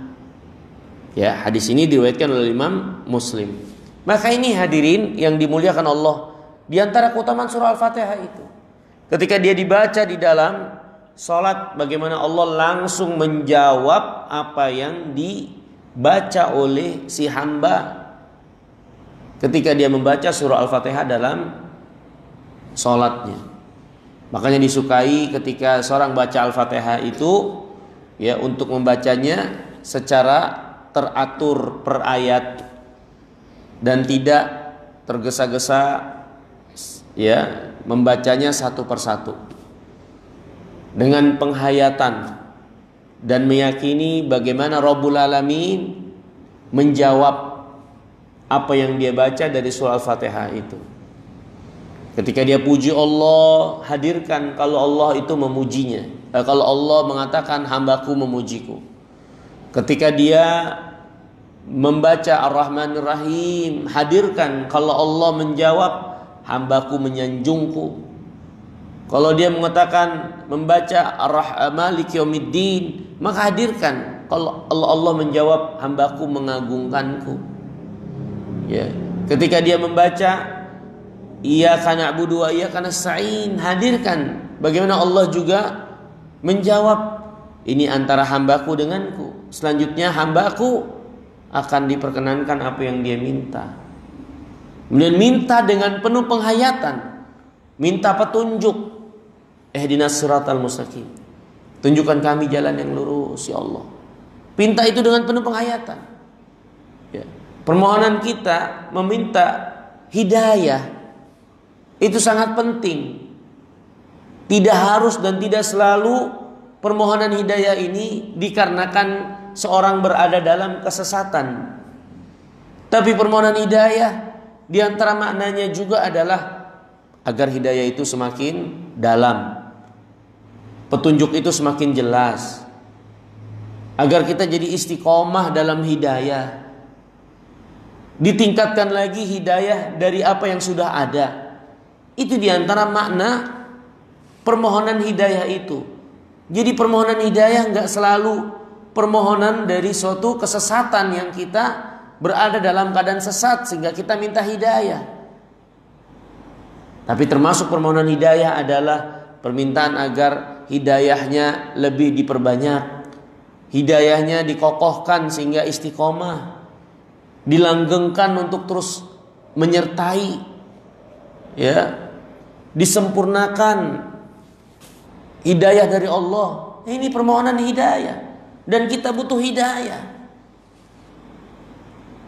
Ya, hadis ini diriwayatkan oleh Imam Muslim. Maka ini hadirin yang dimuliakan Allah, di antara keutamaan surah Al-Fatihah itu, ketika dia dibaca di dalam salat, bagaimana Allah langsung menjawab apa yang dibaca oleh si hamba ketika dia membaca surah Al-Fatihah dalam salatnya. Makanya disukai ketika seorang baca Al-Fatihah itu, ya, untuk membacanya secara teratur per ayat dan tidak tergesa-gesa, ya, membacanya satu persatu dengan penghayatan dan meyakini bagaimana Rabbul Alamin menjawab apa yang dia baca dari surah Al-Fatihah itu. Ketika dia puji Allah, hadirkan kalau Allah itu memujinya. Kalau Allah mengatakan hambaku memujiku. Ketika dia membaca Ar-Rahmanir Rahim, hadirkan kalau Allah menjawab hambaku menyanjungku. Kalau dia mengatakan membaca Maliki Yaumiddin, maka hadirkan kalau Allah menjawab hambaku mengagungkanku. Ya, ketika dia membaca Iyyaka na'budu wa iyyaka nasta'in, hadirkan bagaimana Allah juga menjawab ini antara hambaku denganku. Selanjutnya hambaku akan diperkenankan apa yang dia minta. Kemudian minta dengan penuh penghayatan, minta petunjuk. Ihdinas siratal mustaqim, tunjukkan kami jalan yang lurus ya Allah. Minta itu dengan penuh penghayatan. Ya. Permohonan kita meminta hidayah itu sangat penting. Tidak harus dan tidak selalu permohonan hidayah ini dikarenakan seorang berada dalam kesesatan. Tapi permohonan hidayah di antara maknanya juga adalah agar hidayah itu semakin dalam, petunjuk itu semakin jelas, agar kita jadi istiqomah dalam hidayah, ditingkatkan lagi hidayah dari apa yang sudah ada. Itu diantara makna permohonan hidayah itu. Jadi permohonan hidayah nggak selalu permohonan dari suatu kesesatan yang kita berada dalam keadaan sesat sehingga kita minta hidayah. Tapi termasuk permohonan hidayah adalah permintaan agar hidayahnya lebih diperbanyak, hidayahnya dikokohkan sehingga istiqomah, dilanggengkan untuk terus menyertai, ya, disempurnakan hidayah dari Allah. Ini permohonan hidayah dan kita butuh hidayah.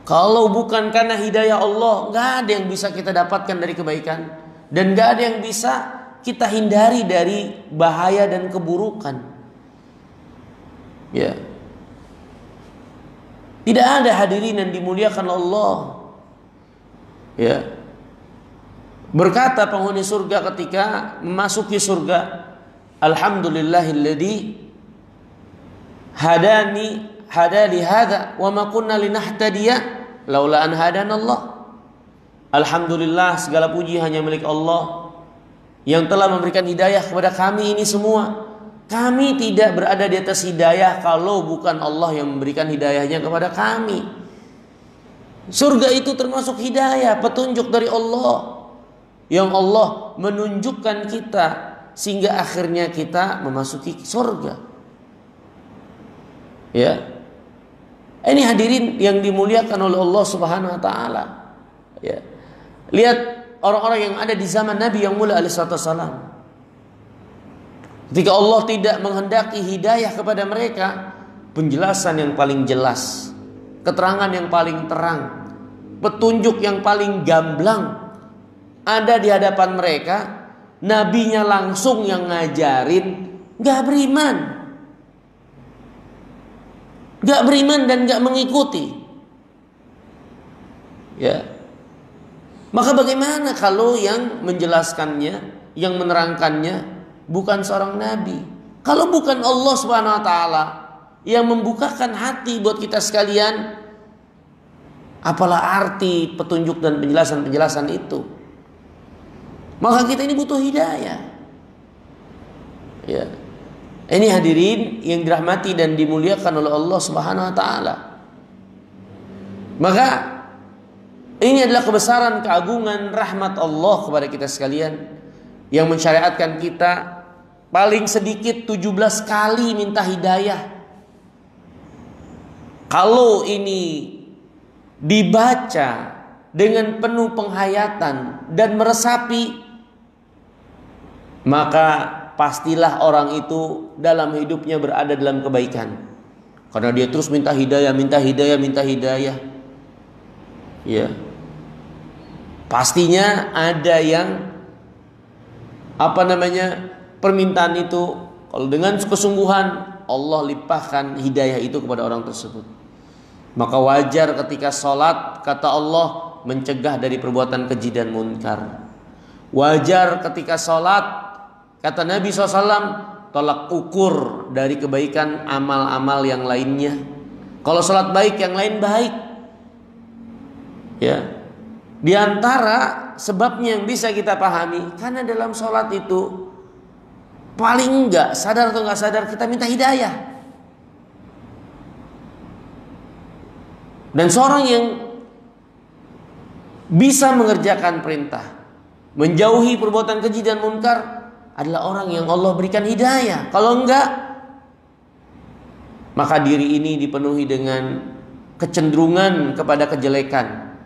Kalau bukan karena hidayah Allah, nggak ada yang bisa kita dapatkan dari kebaikan dan nggak ada yang bisa kita hindari dari bahaya dan keburukan. Ya, tidak ada hadirin yang dimuliakan Allah. Ya, berkata penghuni surga ketika memasuki surga, alhamdulillahilladzi hadani hadza wa ma kunna linahtadiya laula an hadanallah. Alhamdulillah, segala puji hanya milik Allah yang telah memberikan hidayah kepada kami ini semua. Kami tidak berada di atas hidayah kalau bukan Allah yang memberikan hidayahnya kepada kami. Surga itu termasuk hidayah, petunjuk dari Allah, yang Allah menunjukkan kita sehingga akhirnya kita memasuki surga. Ya, ini hadirin yang dimuliakan oleh Allah Subhanahu Wa Taala. Ya, lihat orang-orang yang ada di zaman Nabi yang mulia alaihissalam. Ketika Allah tidak menghendaki hidayah kepada mereka, penjelasan yang paling jelas, keterangan yang paling terang, petunjuk yang paling gamblang ada di hadapan mereka. Nabinya langsung yang ngajarin, gak beriman, dan gak mengikuti. Ya, maka bagaimana kalau yang menjelaskannya, yang menerangkannya bukan seorang nabi? Kalau bukan Allah Subhanahu Wa Taala, yang membukakan hati buat kita sekalian. Apalah arti petunjuk dan penjelasan-penjelasan itu? Maka kita ini butuh hidayah. Ya. Ini hadirin yang dirahmati dan dimuliakan oleh Allah Subhanahu wa taala. Maka ini adalah kebesaran, keagungan rahmat Allah kepada kita sekalian yang mensyariatkan kita paling sedikit 17 kali minta hidayah. Kalau ini dibaca dengan penuh penghayatan dan meresapi, maka pastilah orang itu dalam hidupnya berada dalam kebaikan. Karena dia terus minta hidayah, minta hidayah, minta hidayah. Ya. Pastinya ada yang permintaan itu kalau dengan kesungguhan Allah limpahkan hidayah itu kepada orang tersebut. Maka wajar ketika sholat, kata Allah, mencegah dari perbuatan keji dan munkar. Wajar ketika sholat, kata Nabi SAW, tolak ukur dari kebaikan amal-amal yang lainnya. Kalau sholat baik, yang lain baik. Ya. Di antara sebabnya yang bisa kita pahami, karena dalam sholat itu paling enggak, sadar atau enggak sadar, kita minta hidayah. Dan seorang yang bisa mengerjakan perintah, menjauhi perbuatan keji dan munkar, adalah orang yang Allah berikan hidayah. Kalau enggak, maka diri ini dipenuhi dengan kecenderungan kepada kejelekan,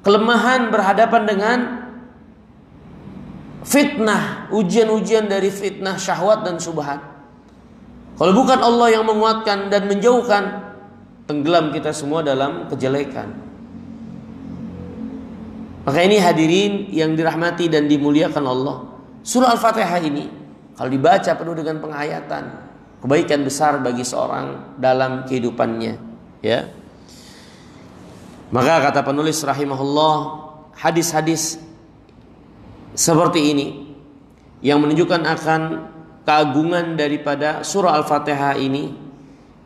kelemahan berhadapan dengan fitnah, ujian-ujian dari fitnah syahwat dan subhat. Kalau bukan Allah yang menguatkan dan menjauhkan, tenggelam kita semua dalam kejelekan. Maka ini hadirin yang dirahmati dan dimuliakan Allah, surah Al-Fatihah ini kalau dibaca penuh dengan penghayatan, kebaikan besar bagi seorang dalam kehidupannya, ya. Maka kata penulis rahimahullah, hadis-hadis seperti ini yang menunjukkan akan keagungan daripada surah Al-Fatihah ini,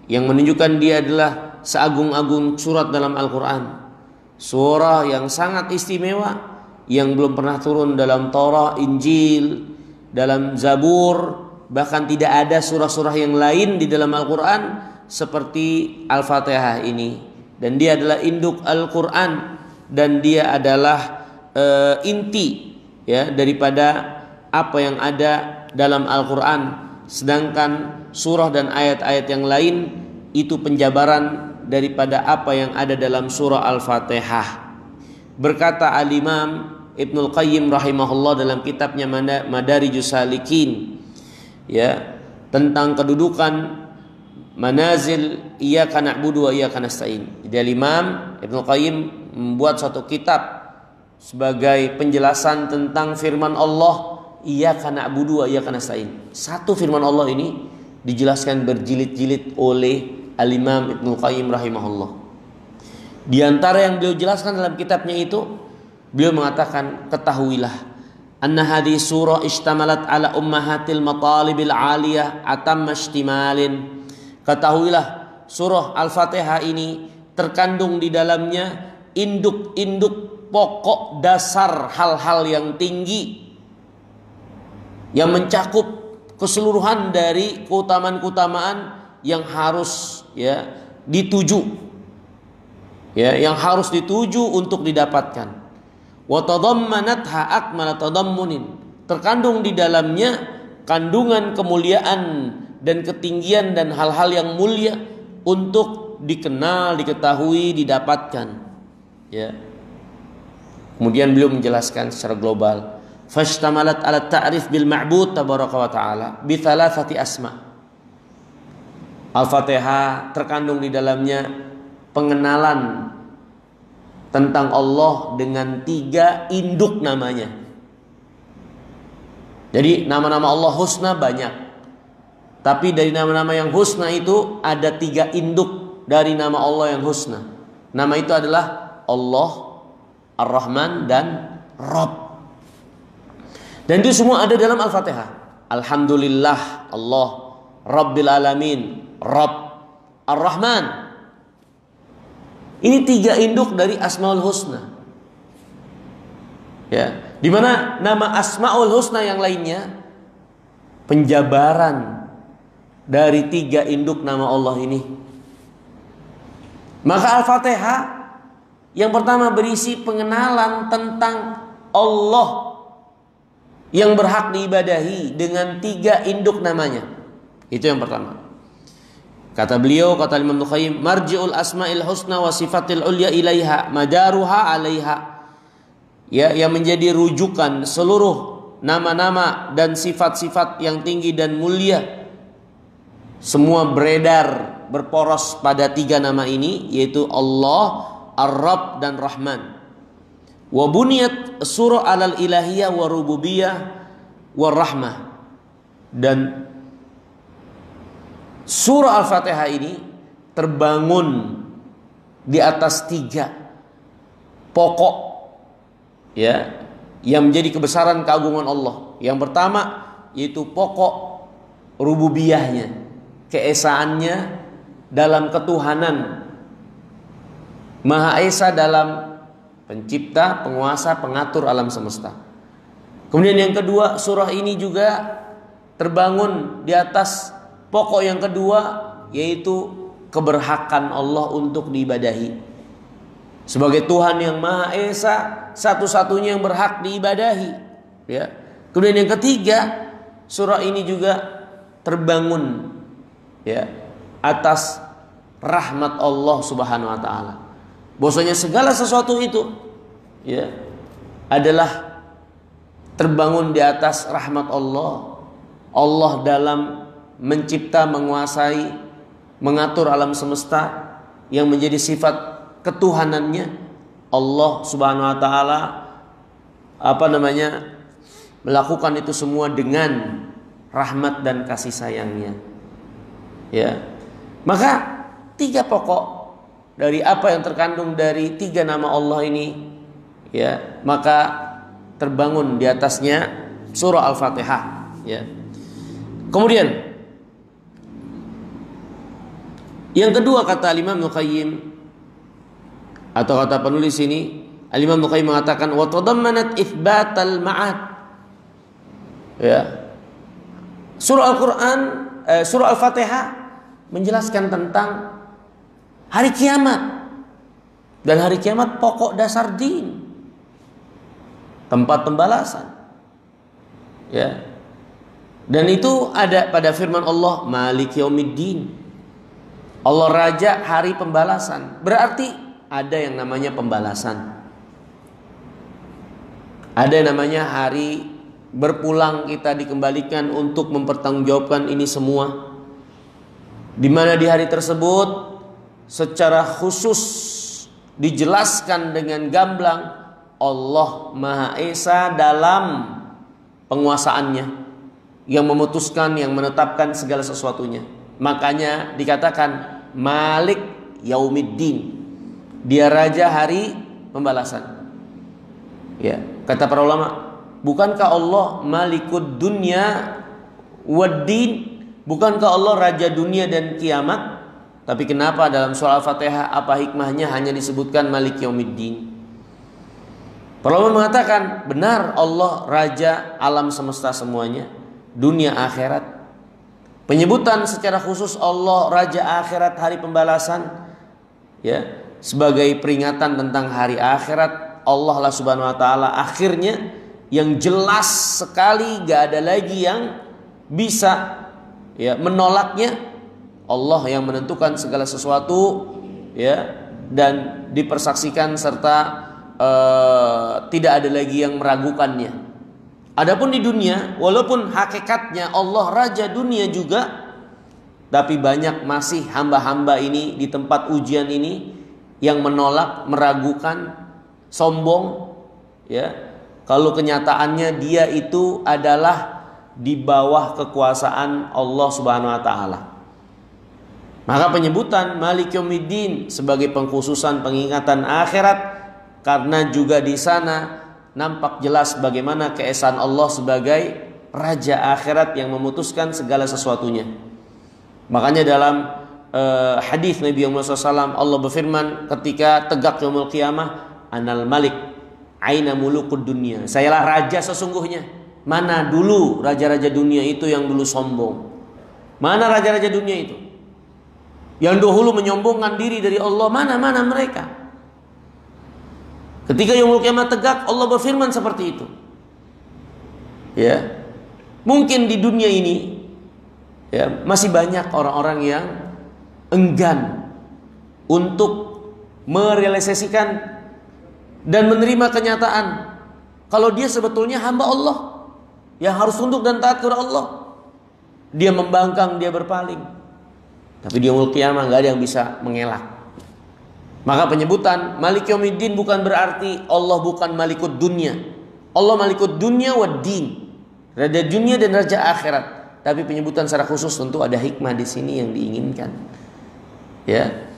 yang menunjukkan dia adalah seagung-agung surat dalam Al-Quran, surah yang sangat istimewa, yang belum pernah turun dalam Taurat, Injil, dalam Zabur, bahkan tidak ada surah-surah yang lain di dalam Al-Quran seperti Al-Fatihah ini. Dan dia adalah induk Al-Quran, dan dia adalah inti, ya, daripada apa yang ada dalam Al-Quran. Sedangkan surah dan ayat-ayat yang lain itu penjabaran daripada apa yang ada dalam surah Al-Fatihah. Berkata Al-Imam Ibnul Qayyim rahimahullah dalam kitabnya Madarijus Salikin, ya, tentang kedudukan manazil iyyaka na'budu wa iyyaka nasta'in. Jadi Al-Imam Ibnul Qayyim membuat suatu kitab sebagai penjelasan tentang firman Allah, iyyaka na'budu wa iyyaka nasta'in. Satu firman Allah ini dijelaskan berjilid-jilid oleh Al-Imam Ibnul Qayyim rahimahullah. Di antara yang beliau jelaskan dalam kitabnya itu, beliau mengatakan, ketahuilah anna hadhihi surah ishtamalat ala ummahatil matalibil aliyah atamma ishtimalin. Ketahuilah surah Al-Fatihah ini terkandung di dalamnya induk-induk pokok dasar hal-hal yang tinggi, yang mencakup keseluruhan dari keutamaan-keutamaan yang harus, ya, dituju, ya, yang harus dituju untuk didapatkan. Wa tadammanatha akmala tadammunin, terkandung di dalamnya kandungan kemuliaan dan ketinggian dan hal-hal yang mulia untuk dikenal, diketahui, didapatkan, ya. Kemudian beliau menjelaskan secara global, fashtamalat ala ta'rif bil ma'bud tabaraka wa ta'ala bi thalathati asma. Al-Fatihah terkandung di dalamnya pengenalan tentang Allah dengan 3 induk namanya. Jadi nama-nama Allah husna banyak, tapi dari nama-nama yang husna itu ada 3 induk dari nama Allah yang husna. Nama itu adalah Allah, Ar-Rahman, dan Rabb. Dan itu semua ada dalam Al-Fatihah. Alhamdulillah Allah, Rabbil Alamin, Rabb. Ar-Rahman. Ini 3 induk dari Asmaul Husna. Ya, di mana nama Asmaul Husna yang lainnya penjabaran dari 3 induk nama Allah ini. Maka Al-Fatihah yang pertama berisi pengenalan tentang Allah yang berhak diibadahi dengan 3 induk namanya. Itu yang pertama. Kata beliau, kata Imam Nuqayyim, marji'ul asma'il husna wa sifatil ulya ilaiha madaruha alaiha. Ya, yang menjadi rujukan seluruh nama-nama dan sifat-sifat yang tinggi dan mulia, semua beredar berporos pada 3 nama ini, yaitu Allah, Ar-Rabb dan Rahman. Wa buniyat surah alal ilahiyah wa rububiyah wa rahmah. Dan surah Al-Fatihah ini terbangun di atas 3 pokok, ya, yang menjadi kebesaran keagungan Allah. Yang pertama yaitu pokok rububiyahnya, keesaannya dalam ketuhanan, Maha Esa dalam pencipta, penguasa, pengatur alam semesta. Kemudian yang kedua, surah ini juga terbangun di atas pokok yang kedua, yaitu keberhakan Allah untuk diibadahi sebagai Tuhan yang Maha Esa, satu-satunya yang berhak diibadahi, ya. Kemudian yang ketiga, surah ini juga terbangun, ya, atas rahmat Allah Subhanahu wa taala. Bahwasanya segala sesuatu itu, ya, adalah terbangun di atas rahmat Allah. Allah dalam mencipta, menguasai, mengatur alam semesta yang menjadi sifat ketuhanannya. Allah Subhanahu wa taala melakukan itu semua dengan rahmat dan kasih sayangnya. Ya. Maka 3 pokok dari apa yang terkandung dari 3 nama Allah ini, ya, maka terbangun di atasnya surah Al-Fatihah, ya. Kemudian yang kedua, kata Imam Nuqayyim atau kata penulis ini, Imam Nuqayyim mengatakan wa tadammanat itsbatal ma'ad. Ya. Surah Al-Qur'an, surah Al-Fatihah menjelaskan tentang hari kiamat. Dan hari kiamat pokok dasar din, tempat pembalasan. Ya. Dan itu ada pada firman Allah, Maliki Yaumiddin. Allah Raja hari pembalasan. Berarti ada yang namanya pembalasan. Ada yang namanya hari berpulang, kita dikembalikan untuk mempertanggungjawabkan ini semua. Di mana di hari tersebut secara khusus dijelaskan dengan gamblang Allah Maha Esa dalam penguasaannya, yang memutuskan, yang menetapkan segala sesuatunya. Makanya dikatakan Malik Yaumiddin, dia raja hari pembalasan. Ya, kata para ulama, bukankah Allah Malikud Dunya Waddin? Bukankah Allah raja dunia dan kiamat? Tapi kenapa dalam surah Al-Fatihah, apa hikmahnya hanya disebutkan Malik Yaumiddin? Para ulama mengatakan benar, Allah raja alam semesta semuanya, dunia akhirat. Penyebutan secara khusus Allah raja akhirat hari pembalasan, ya, sebagai peringatan tentang hari akhirat. Allah lah Subhanahu wa taala akhirnya yang jelas sekali, gak ada lagi yang bisa, ya, menolaknya. Allah yang menentukan segala sesuatu, ya, dan dipersaksikan serta tidak ada lagi yang meragukannya. Adapun di dunia, walaupun hakikatnya Allah raja dunia juga, tapi banyak masih hamba-hamba ini di tempat ujian ini yang menolak, meragukan, sombong, ya, kalau kenyataannya dia itu adalah di bawah kekuasaan Allah Subhanahu wa taala. Maka penyebutan Malik Yaumiddin sebagai pengkhususan pengingatan akhirat, karena juga di sana nampak jelas bagaimana keesaan Allah sebagai raja akhirat yang memutuskan segala sesuatunya. Makanya dalam hadis Nabi Muhammad SAW, Allah berfirman ketika tegak yaumul qiyamah, Anal Malik, aina mulukud dunia. Sayalah raja sesungguhnya. Mana dulu raja-raja dunia itu yang dulu sombong? Mana raja-raja dunia itu yang dahulu menyombongkan diri dari Allah? Mana mereka? Ketika yaumul qiyamah tegak, Allah berfirman seperti itu. Ya, mungkin di dunia ini ya masih banyak orang-orang yang enggan untuk merealisasikan dan menerima kenyataan kalau dia sebetulnya hamba Allah yang harus tunduk dan taat kepada Allah. Dia membangkang, dia berpaling. Tapi di yaumul qiyamah nggak ada yang bisa mengelak. Maka penyebutan Malik Yaumiddin bukan berarti Allah bukan Malikud Dunya. Allah Malikud Dunya wad Din, raja dunia dan raja akhirat. Tapi penyebutan secara khusus tentu ada hikmah di sini yang diinginkan. Ya.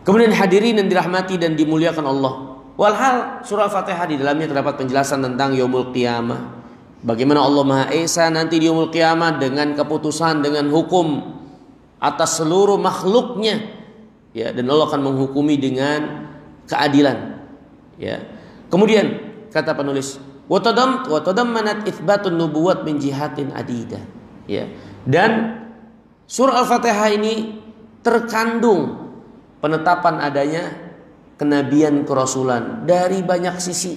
Kemudian hadirin yang dirahmati dan dimuliakan Allah. Walhal surah Al-Fatihah di dalamnya terdapat penjelasan tentang yaumul qiyamah. Bagaimana Allah Maha Esa nanti di yaumul qiyamah dengan keputusan, dengan hukum atas seluruh makhluknya. Ya, dan Allah akan menghukumi dengan keadilan. Ya. Kemudian kata penulis, wa tadammanat itsbatun nubuwat min jihatin adidah. Ya. Dan surah Al-Fatihah ini terkandung penetapan adanya kenabian kerasulan dari banyak sisi.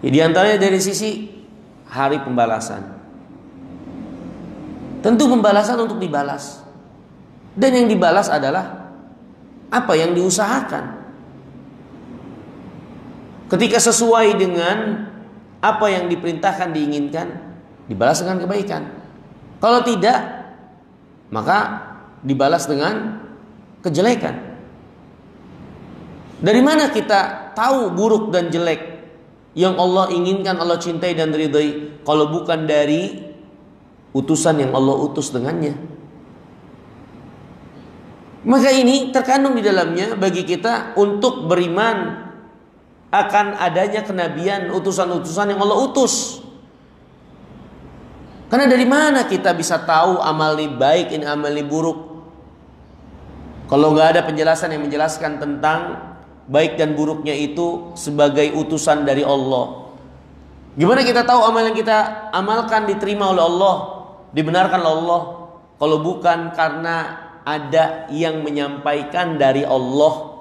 Ya, di antaranya dari sisi hari pembalasan. Tentu pembalasan untuk dibalas. Dan yang dibalas adalah apa yang diusahakan. Ketika sesuai dengan apa yang diperintahkan, diinginkan, dibalas dengan kebaikan. Kalau tidak, maka dibalas dengan kejelekan. Dari mana kita tahu buruk dan jelek yang Allah inginkan, Allah cintai dan ridhai, kalau bukan dari utusan yang Allah utus dengannya? Maka ini terkandung di dalamnya bagi kita untuk beriman akan adanya kenabian, utusan-utusan yang Allah utus. Karena dari mana kita bisa tahu amal ini baik, ini amal ini buruk, kalau nggak ada penjelasan yang menjelaskan tentang baik dan buruknya itu sebagai utusan dari Allah? Gimana kita tahu amal yang kita amalkan diterima oleh Allah, dibenarkan oleh Allah, kalau bukan karena ada yang menyampaikan dari Allah?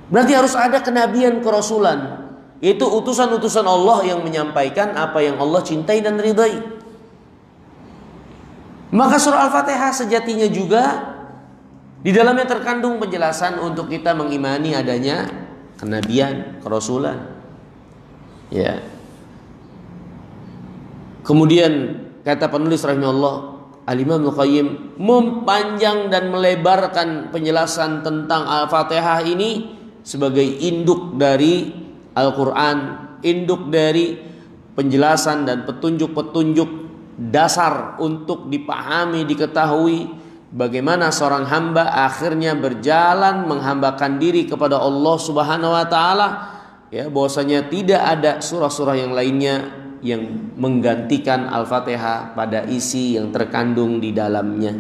Berarti harus ada kenabian, kerasulan, yaitu utusan-utusan Allah yang menyampaikan apa yang Allah cintai dan ridhai. Maka surah Al-Fatihah sejatinya juga di dalamnya terkandung penjelasan untuk kita mengimani adanya kenabian, kerasulan. Ya. Kemudian kata penulis rahimahullah, Al-Imam Al-Qayyim mempanjang dan melebarkan penjelasan tentang Al-Fatihah ini sebagai induk dari Al-Quran, induk dari penjelasan dan petunjuk-petunjuk dasar untuk dipahami, diketahui bagaimana seorang hamba akhirnya berjalan menghambakan diri kepada Allah Subhanahu wa taala, ya, bahwasanya tidak ada surah-surah yang lainnya yang menggantikan Al-Fatihah pada isi yang terkandung di dalamnya.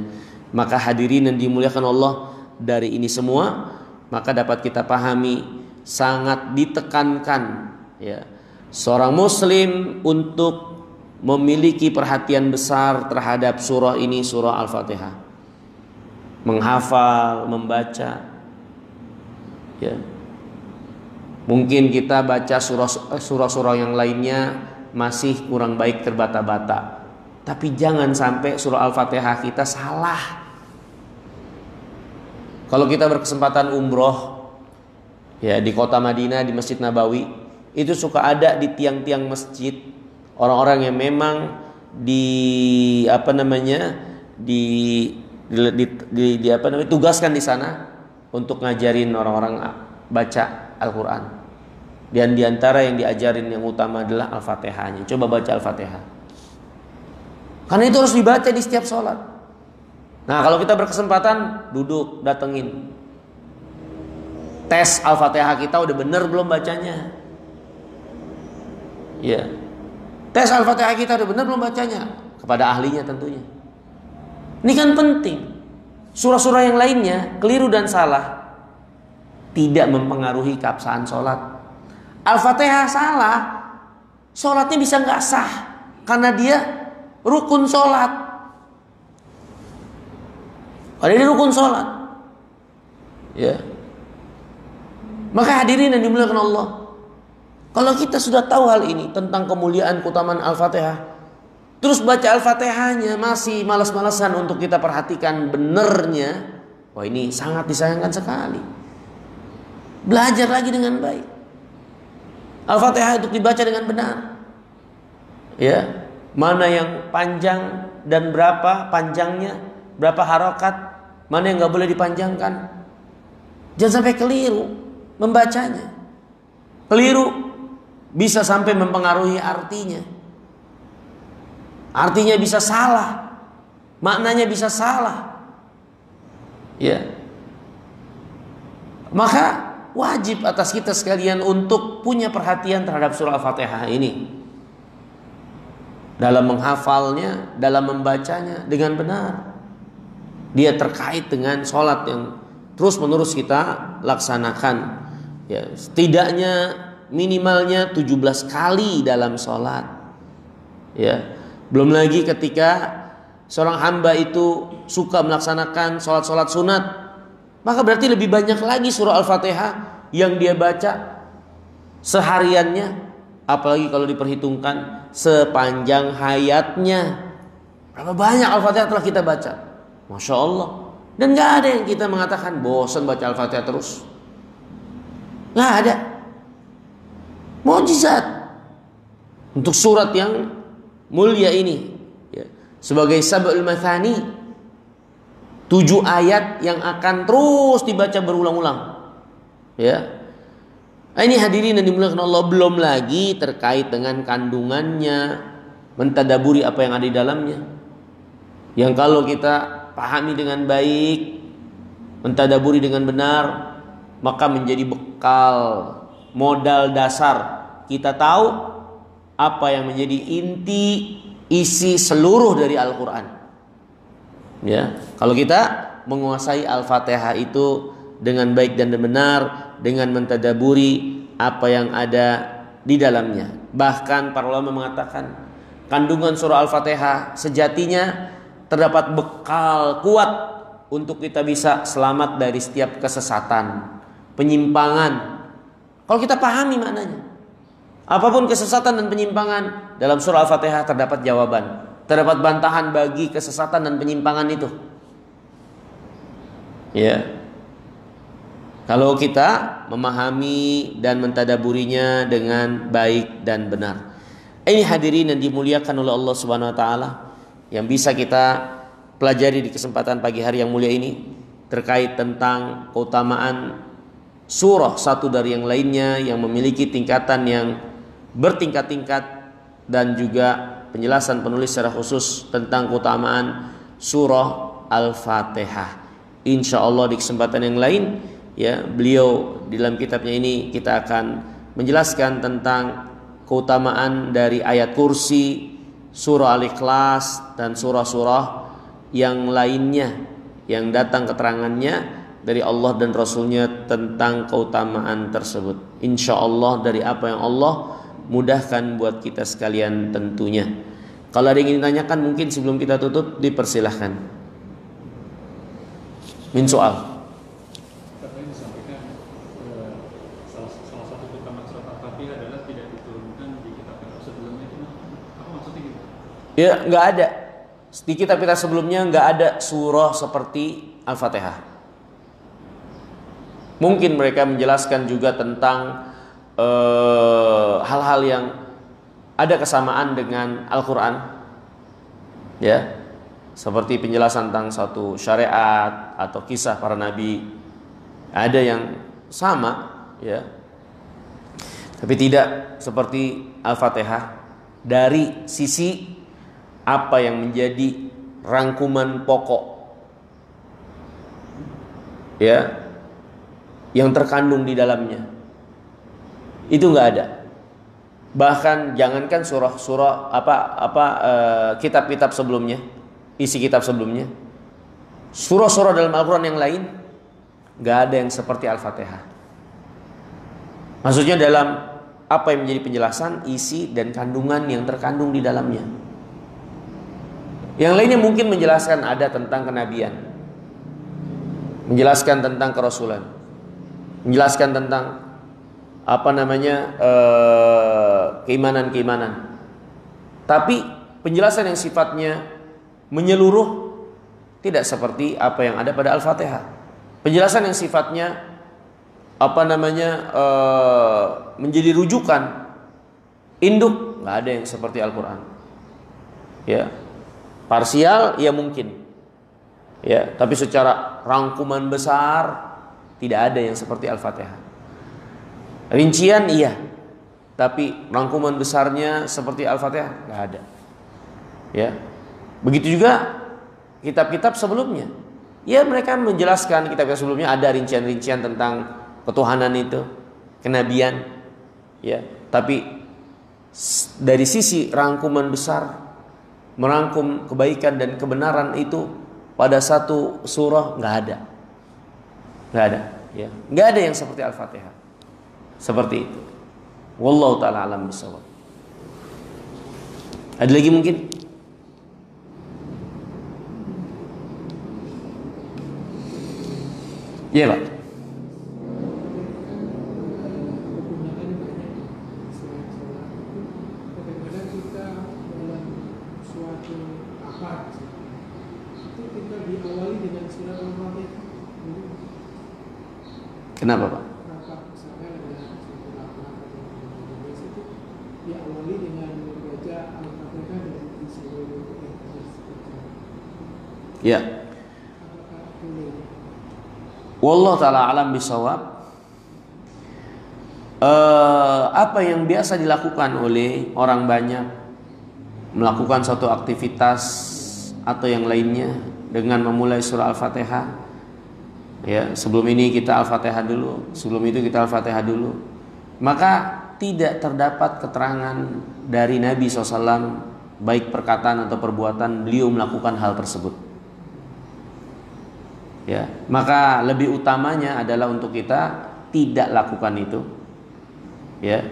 Maka hadirin yang dimuliakan Allah, dari ini semua maka dapat kita pahami sangat ditekankan, ya, seorang muslim untuk memiliki perhatian besar terhadap surah ini, surah Al-Fatihah. Menghafal, membaca, ya. Mungkin kita baca surah-surah yang lainnya masih kurang baik, terbata-bata, tapi jangan sampai surah Al-Fatihah kita salah. Kalau kita berkesempatan umroh, ya, di kota Madinah, di Masjid Nabawi, itu suka ada di tiang-tiang masjid orang-orang yang memang tugaskan di sana untuk ngajarin orang-orang baca Al-Quran. Dan diantara yang diajarin yang utama adalah Al-Fatihahnya. Coba baca Al-Fatihah, karena itu harus dibaca di setiap sholat. Nah, kalau kita berkesempatan duduk, datengin, tes Al-Fatihah kita udah bener belum bacanya. Ya, tes Al-Fatihah kita udah bener belum bacanya, kepada ahlinya tentunya. Ini kan penting. Surah-surah yang lainnya keliru dan salah tidak mempengaruhi keabsahan sholat. Al-Fatihah salah, sholatnya bisa nggak sah karena dia rukun sholat. Padahal ini rukun sholat. Ya. Maka hadirin yang dimuliakan Allah, kalau kita sudah tahu hal ini tentang kemuliaan keutamaan Al-Fatihah, terus baca Al-Fatihahnya masih malas-malasan untuk kita perhatikan benernya, wah ini sangat disayangkan sekali. Belajar lagi dengan baik. Al-Fatihah untuk dibaca dengan benar. Ya, mana yang panjang dan berapa panjangnya, berapa harokat, mana yang nggak boleh dipanjangkan. Jangan sampai keliru membacanya. Keliru bisa sampai mempengaruhi artinya. Artinya bisa salah, maknanya bisa salah. Ya. Maka wajib atas kita sekalian untuk punya perhatian terhadap surah Al-Fatihah ini. Dalam menghafalnya, dalam membacanya dengan benar. Dia terkait dengan sholat yang terus menerus kita laksanakan. Ya, setidaknya minimalnya 17 kali dalam sholat. Ya, belum lagi ketika seorang hamba itu suka melaksanakan sholat-sholat sunat, maka berarti lebih banyak lagi surah Al-Fatihah yang dia baca sehariannya, apalagi kalau diperhitungkan sepanjang hayatnya. Berapa banyak Al-Fatihah telah kita baca? Masya Allah. Dan gak ada yang kita mengatakan bosan baca Al-Fatihah terus. Gak ada. Mukjizat untuk surat yang mulia ini, ya, sebagai sab'ul mathani, 7 ayat yang akan terus dibaca berulang-ulang. Ya. Ini hadirin yang dimuliakan Allah, belum lagi terkait dengan kandungannya, mentadaburi apa yang ada di dalamnya. Yang kalau kita pahami dengan baik, mentadaburi dengan benar, maka menjadi bekal, modal dasar kita tahu apa yang menjadi inti isi seluruh dari Al-Quran. Ya, kalau kita menguasai Al-Fatihah itu dengan baik dan benar, dengan mentadaburi apa yang ada di dalamnya. Bahkan para ulama mengatakan kandungan surah Al-Fatihah sejatinya terdapat bekal kuat untuk kita bisa selamat dari setiap kesesatan, penyimpangan. Kalau kita pahami maknanya, apapun kesesatan dan penyimpangan, dalam surah Al-Fatihah terdapat jawaban, terdapat bantahan bagi kesesatan dan penyimpangan itu. Ya, kalau kita memahami dan mentadaburinya dengan baik dan benar. Ini hadirin yang dimuliakan oleh Allah Subhanahu wa taala, yang bisa kita pelajari di kesempatan pagi hari yang mulia ini terkait tentang keutamaan surah satu dari yang lainnya yang memiliki tingkatan yang bertingkat-tingkat, dan juga penjelasan penulis secara khusus tentang keutamaan surah Al-Fatihah. Insya Allah di kesempatan yang lain, ya, beliau di dalam kitabnya ini kita akan menjelaskan tentang keutamaan dari ayat kursi, surah Al-Ikhlas, dan surah-surah yang lainnya yang datang keterangannya dari Allah dan Rasulnya tentang keutamaan tersebut. Insya Allah dari apa yang Allah mudahkan buat kita sekalian tentunya. Kalau ada yang ingin ditanyakan mungkin sebelum kita tutup, dipersilahkan. Min soal.
Katanya disampaikan salah satu keutamaan surat Al-Fatihah adalah tidak diturunkan di kitab-kitab sebelumnya. Apa maksudnya gitu?
Ya, nggak ada. Di kitab-kitab sebelumnya nggak ada surah seperti Al-Fatihah. Mungkin mereka menjelaskan juga tentang hal-hal yang ada kesamaan dengan Al-Quran, ya, seperti penjelasan tentang suatu syariat atau kisah para nabi, ada yang sama, ya, tapi tidak seperti Al-Fatihah dari sisi apa yang menjadi rangkuman pokok, ya, yang terkandung di dalamnya. Itu nggak ada. Bahkan jangankan surah-surah kitab-kitab sebelumnya, isi kitab sebelumnya, Surah-surah dalam Al-Quran yang lain gak ada yang seperti Al-Fatihah. Maksudnya dalam apa yang menjadi penjelasan, isi dan kandungan yang terkandung di dalamnya. Yang lainnya mungkin menjelaskan ada tentang kenabian, menjelaskan tentang kerasulan, menjelaskan tentang keimanan-keimanan. Tapi penjelasan yang sifatnya menyeluruh tidak seperti apa yang ada pada Al-Fatihah. Penjelasan yang sifatnya menjadi rujukan induk, nggak ada yang seperti Al-Quran. Ya, parsial ya mungkin, ya, tapi secara rangkuman besar tidak ada yang seperti Al-Fatihah. Rincian iya, tapi rangkuman besarnya seperti Al-Fatihah nggak ada. Ya, begitu juga kitab-kitab sebelumnya. Ya, mereka menjelaskan kitab-kitab sebelumnya ada rincian-rincian tentang ketuhanan itu, kenabian, ya. Tapi dari sisi rangkuman besar, merangkum kebaikan dan kebenaran itu pada satu surah nggak ada, ya, nggak ada yang seperti Al-Fatihah, seperti itu. Wallahu taala alam bisawab. Ada lagi mungkin? Ya, Pak. Kenapa, Pak? Ya. Wallahu taala alam bisawab. Apa yang biasa dilakukan oleh orang banyak melakukan suatu aktivitas atau yang lainnya dengan memulai surah Al-Fatihah. Ya, sebelum ini kita Al-Fatihah dulu, sebelum itu kita Al-Fatihah dulu. Maka tidak terdapat keterangan dari Nabi SAW, baik perkataan atau perbuatan beliau melakukan hal tersebut. Ya, maka lebih utamanya adalah untuk kita tidak lakukan itu. Ya.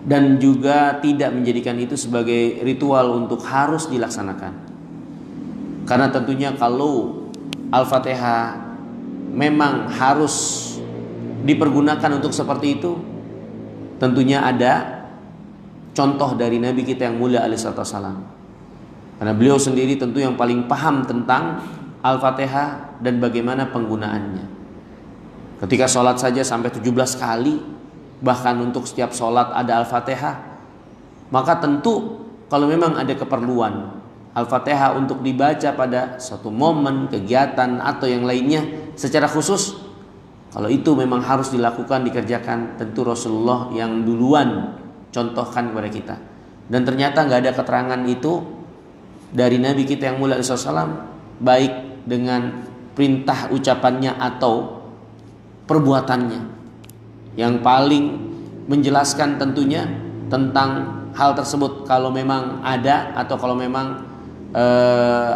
Dan juga tidak menjadikan itu sebagai ritual untuk harus dilaksanakan. Karena tentunya kalau Al-Fatihah memang harus dipergunakan untuk seperti itu, tentunya ada contoh dari Nabi kita yang mulia alaihi wasallam. Karena beliau sendiri tentu yang paling paham tentang Al-Fatihah dan bagaimana penggunaannya. Ketika sholat saja sampai 17 kali, bahkan untuk setiap sholat ada Al-Fatihah, maka tentu kalau memang ada keperluan Al-Fatihah untuk dibaca pada suatu momen, kegiatan atau yang lainnya secara khusus, kalau itu memang harus dilakukan, dikerjakan, tentu Rasulullah yang duluan contohkan kepada kita. Dan ternyata nggak ada keterangan itu dari Nabi kita yang mulia SAW, baik dengan perintah ucapannya atau perbuatannya. Yang paling menjelaskan tentunya tentang hal tersebut kalau memang ada atau kalau memang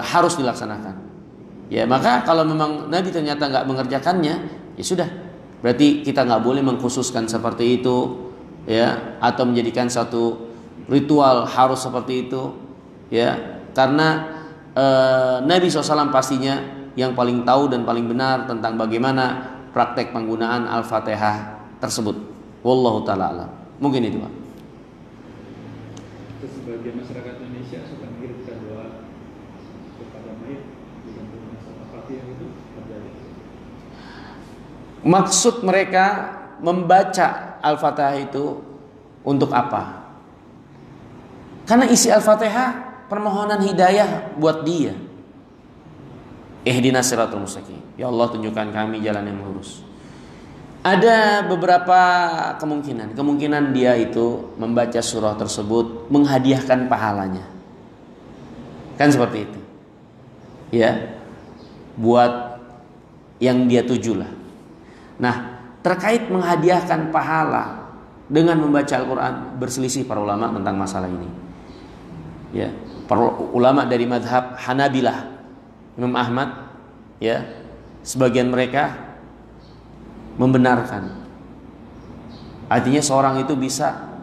harus dilaksanakan. Ya, maka kalau memang Nabi ternyata nggak mengerjakannya, ya sudah, berarti kita nggak boleh mengkhususkan seperti itu, ya, atau menjadikan satu ritual harus seperti itu, ya, karena Nabi SAW pastinya yang paling tahu dan paling benar tentang bagaimana praktek penggunaan Al-Fatihah tersebut. Wallahu ta'ala alam. Mungkin itu, Pak.
Sebagian masyarakat Indonesia suka mengirimkan doa kepada mayit dengan menggunakan Al-Fatihah itu terjadi.
Maksud mereka membaca Al-Fatihah itu untuk apa? Karena isi Al-Fatihah permohonan hidayah buat dia. Ihdinas siratal mustaqim. Ya Allah, tunjukkan kami jalan yang lurus. Ada beberapa kemungkinan dia itu membaca surah tersebut menghadiahkan pahalanya. Kan seperti itu. Ya. Buat yang dia tujulah. Nah, terkait menghadiahkan pahala dengan membaca Al-Quran, berselisih para ulama tentang masalah ini. Ya, para ulama dari madhab Hanabilah, Imam Ahmad ya, sebagian mereka membenarkan. Artinya seorang itu bisa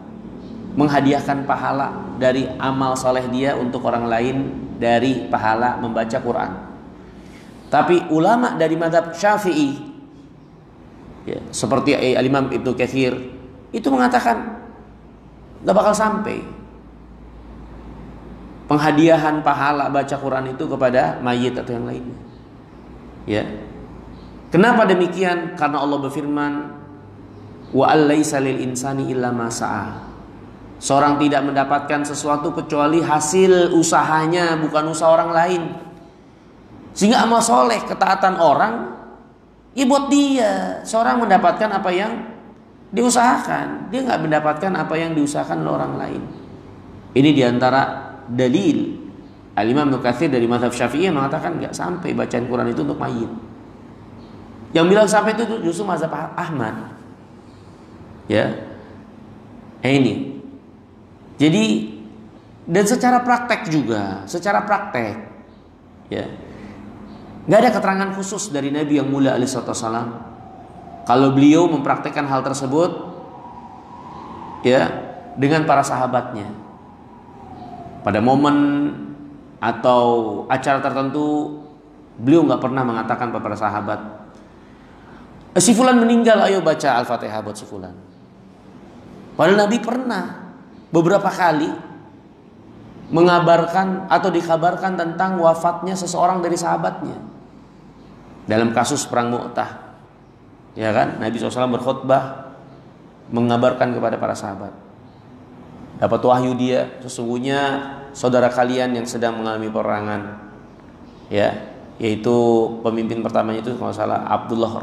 menghadiahkan pahala dari amal soleh dia untuk orang lain dari pahala membaca Quran. Tapi ulama dari mazhab Syafi'i, ya, seperti Al-Imam Ibnu Katsir, itu mengatakan gak bakal sampai penghadiahan pahala baca Quran itu kepada mayit atau yang lainnya. Ya. Kenapa demikian? Karena Allah berfirman, wa allaisa lil insani illa ma sa'a. Seorang tidak mendapatkan sesuatu kecuali hasil usahanya, bukan usaha orang lain. Sehingga amal soleh, ketaatan orang, ya buat dia. Seorang mendapatkan apa yang diusahakan, dia nggak mendapatkan apa yang diusahakan oleh orang lain. Ini diantara dalil Al-Imam Ibnu Katsir dari mazhab Syafi'i yang mengatakan nggak sampai bacaan Quran itu untuk mayit. Yang bilang sampai itu justru mazhab Ahmad. Ya, ini. Jadi dan secara praktek juga, ya, nggak ada keterangan khusus dari Nabi yang mulia alaihi wasallam kalau beliau mempraktekkan hal tersebut, ya, dengan para sahabatnya pada momen atau acara tertentu. Beliau nggak pernah mengatakan kepada sahabat, si fulan meninggal, ayo baca Al-Fatihah buat si fulan. Padahal Nabi pernah beberapa kali mengabarkan atau dikabarkan tentang wafatnya seseorang dari sahabatnya. Dalam kasus perang Mu'tah, ya kan, Nabi SAW berkhutbah mengabarkan kepada para sahabat. Dapat wahyu dia, sesungguhnya saudara kalian yang sedang mengalami peperangan, ya, yaitu pemimpin pertamanya itu kalau salah Abdullah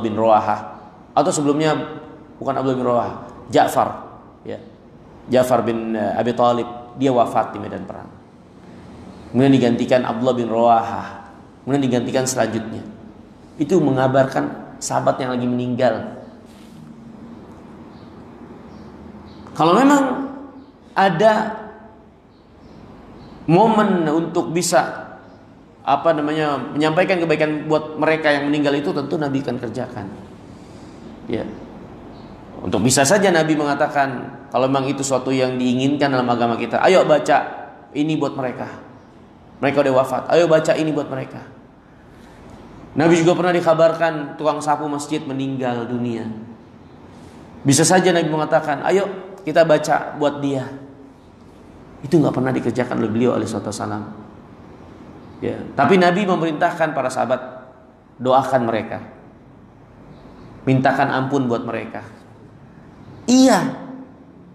bin Rawaha, atau sebelumnya bukan Abdullah bin Rawaha, Ja'far, ya, Ja'far bin Abi Thalib, dia wafat di medan perang. Kemudian digantikan Abdullah bin Rawaha, kemudian digantikan selanjutnya. Itu mengabarkan sahabat yang lagi meninggal. Kalau memang ada momen untuk bisa menyampaikan kebaikan buat mereka yang meninggal, itu tentu Nabi akan kerjakan. Ya. Untuk bisa saja Nabi mengatakan kalau memang itu suatu yang diinginkan dalam agama kita, ayo baca ini buat mereka. Mereka udah wafat, ayo baca ini buat mereka. Nabi juga pernah dikabarkan tukang sapu masjid meninggal dunia. Bisa saja Nabi mengatakan, ayo kita baca buat dia. Itu nggak pernah dikerjakan oleh beliau alaihi wasallam. Ya, tapi Nabi memerintahkan para sahabat, doakan mereka, mintakan ampun buat mereka. Iya,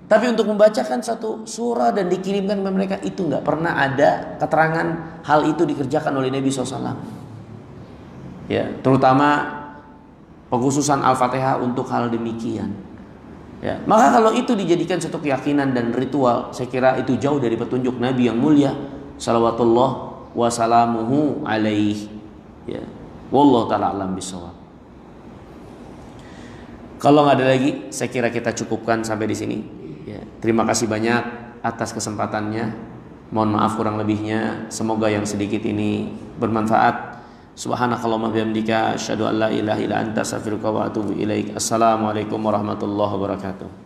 tapi untuk membacakan satu surah dan dikirimkan kepada mereka, itu nggak pernah ada keterangan hal itu dikerjakan oleh Nabi SAW. Ya, terutama pengkhususan Al-Fatihah untuk hal demikian. Ya, maka kalau itu dijadikan satu keyakinan dan ritual, saya kira itu jauh dari petunjuk Nabi yang mulia, salawatullah wa salamuhu alaihi. Ya, wallahu taala alam bisawab. Kalau nggak ada lagi, saya kira kita cukupkan sampai di sini. Ya, terima kasih banyak atas kesempatannya. Mohon maaf kurang lebihnya. Semoga yang sedikit ini bermanfaat. Subhanakallahumma bihamdika asyhadu an la ilaha illa anta astaghfiruka wa atubu ilaik. Assalamualaikum warahmatullahi wabarakatuh.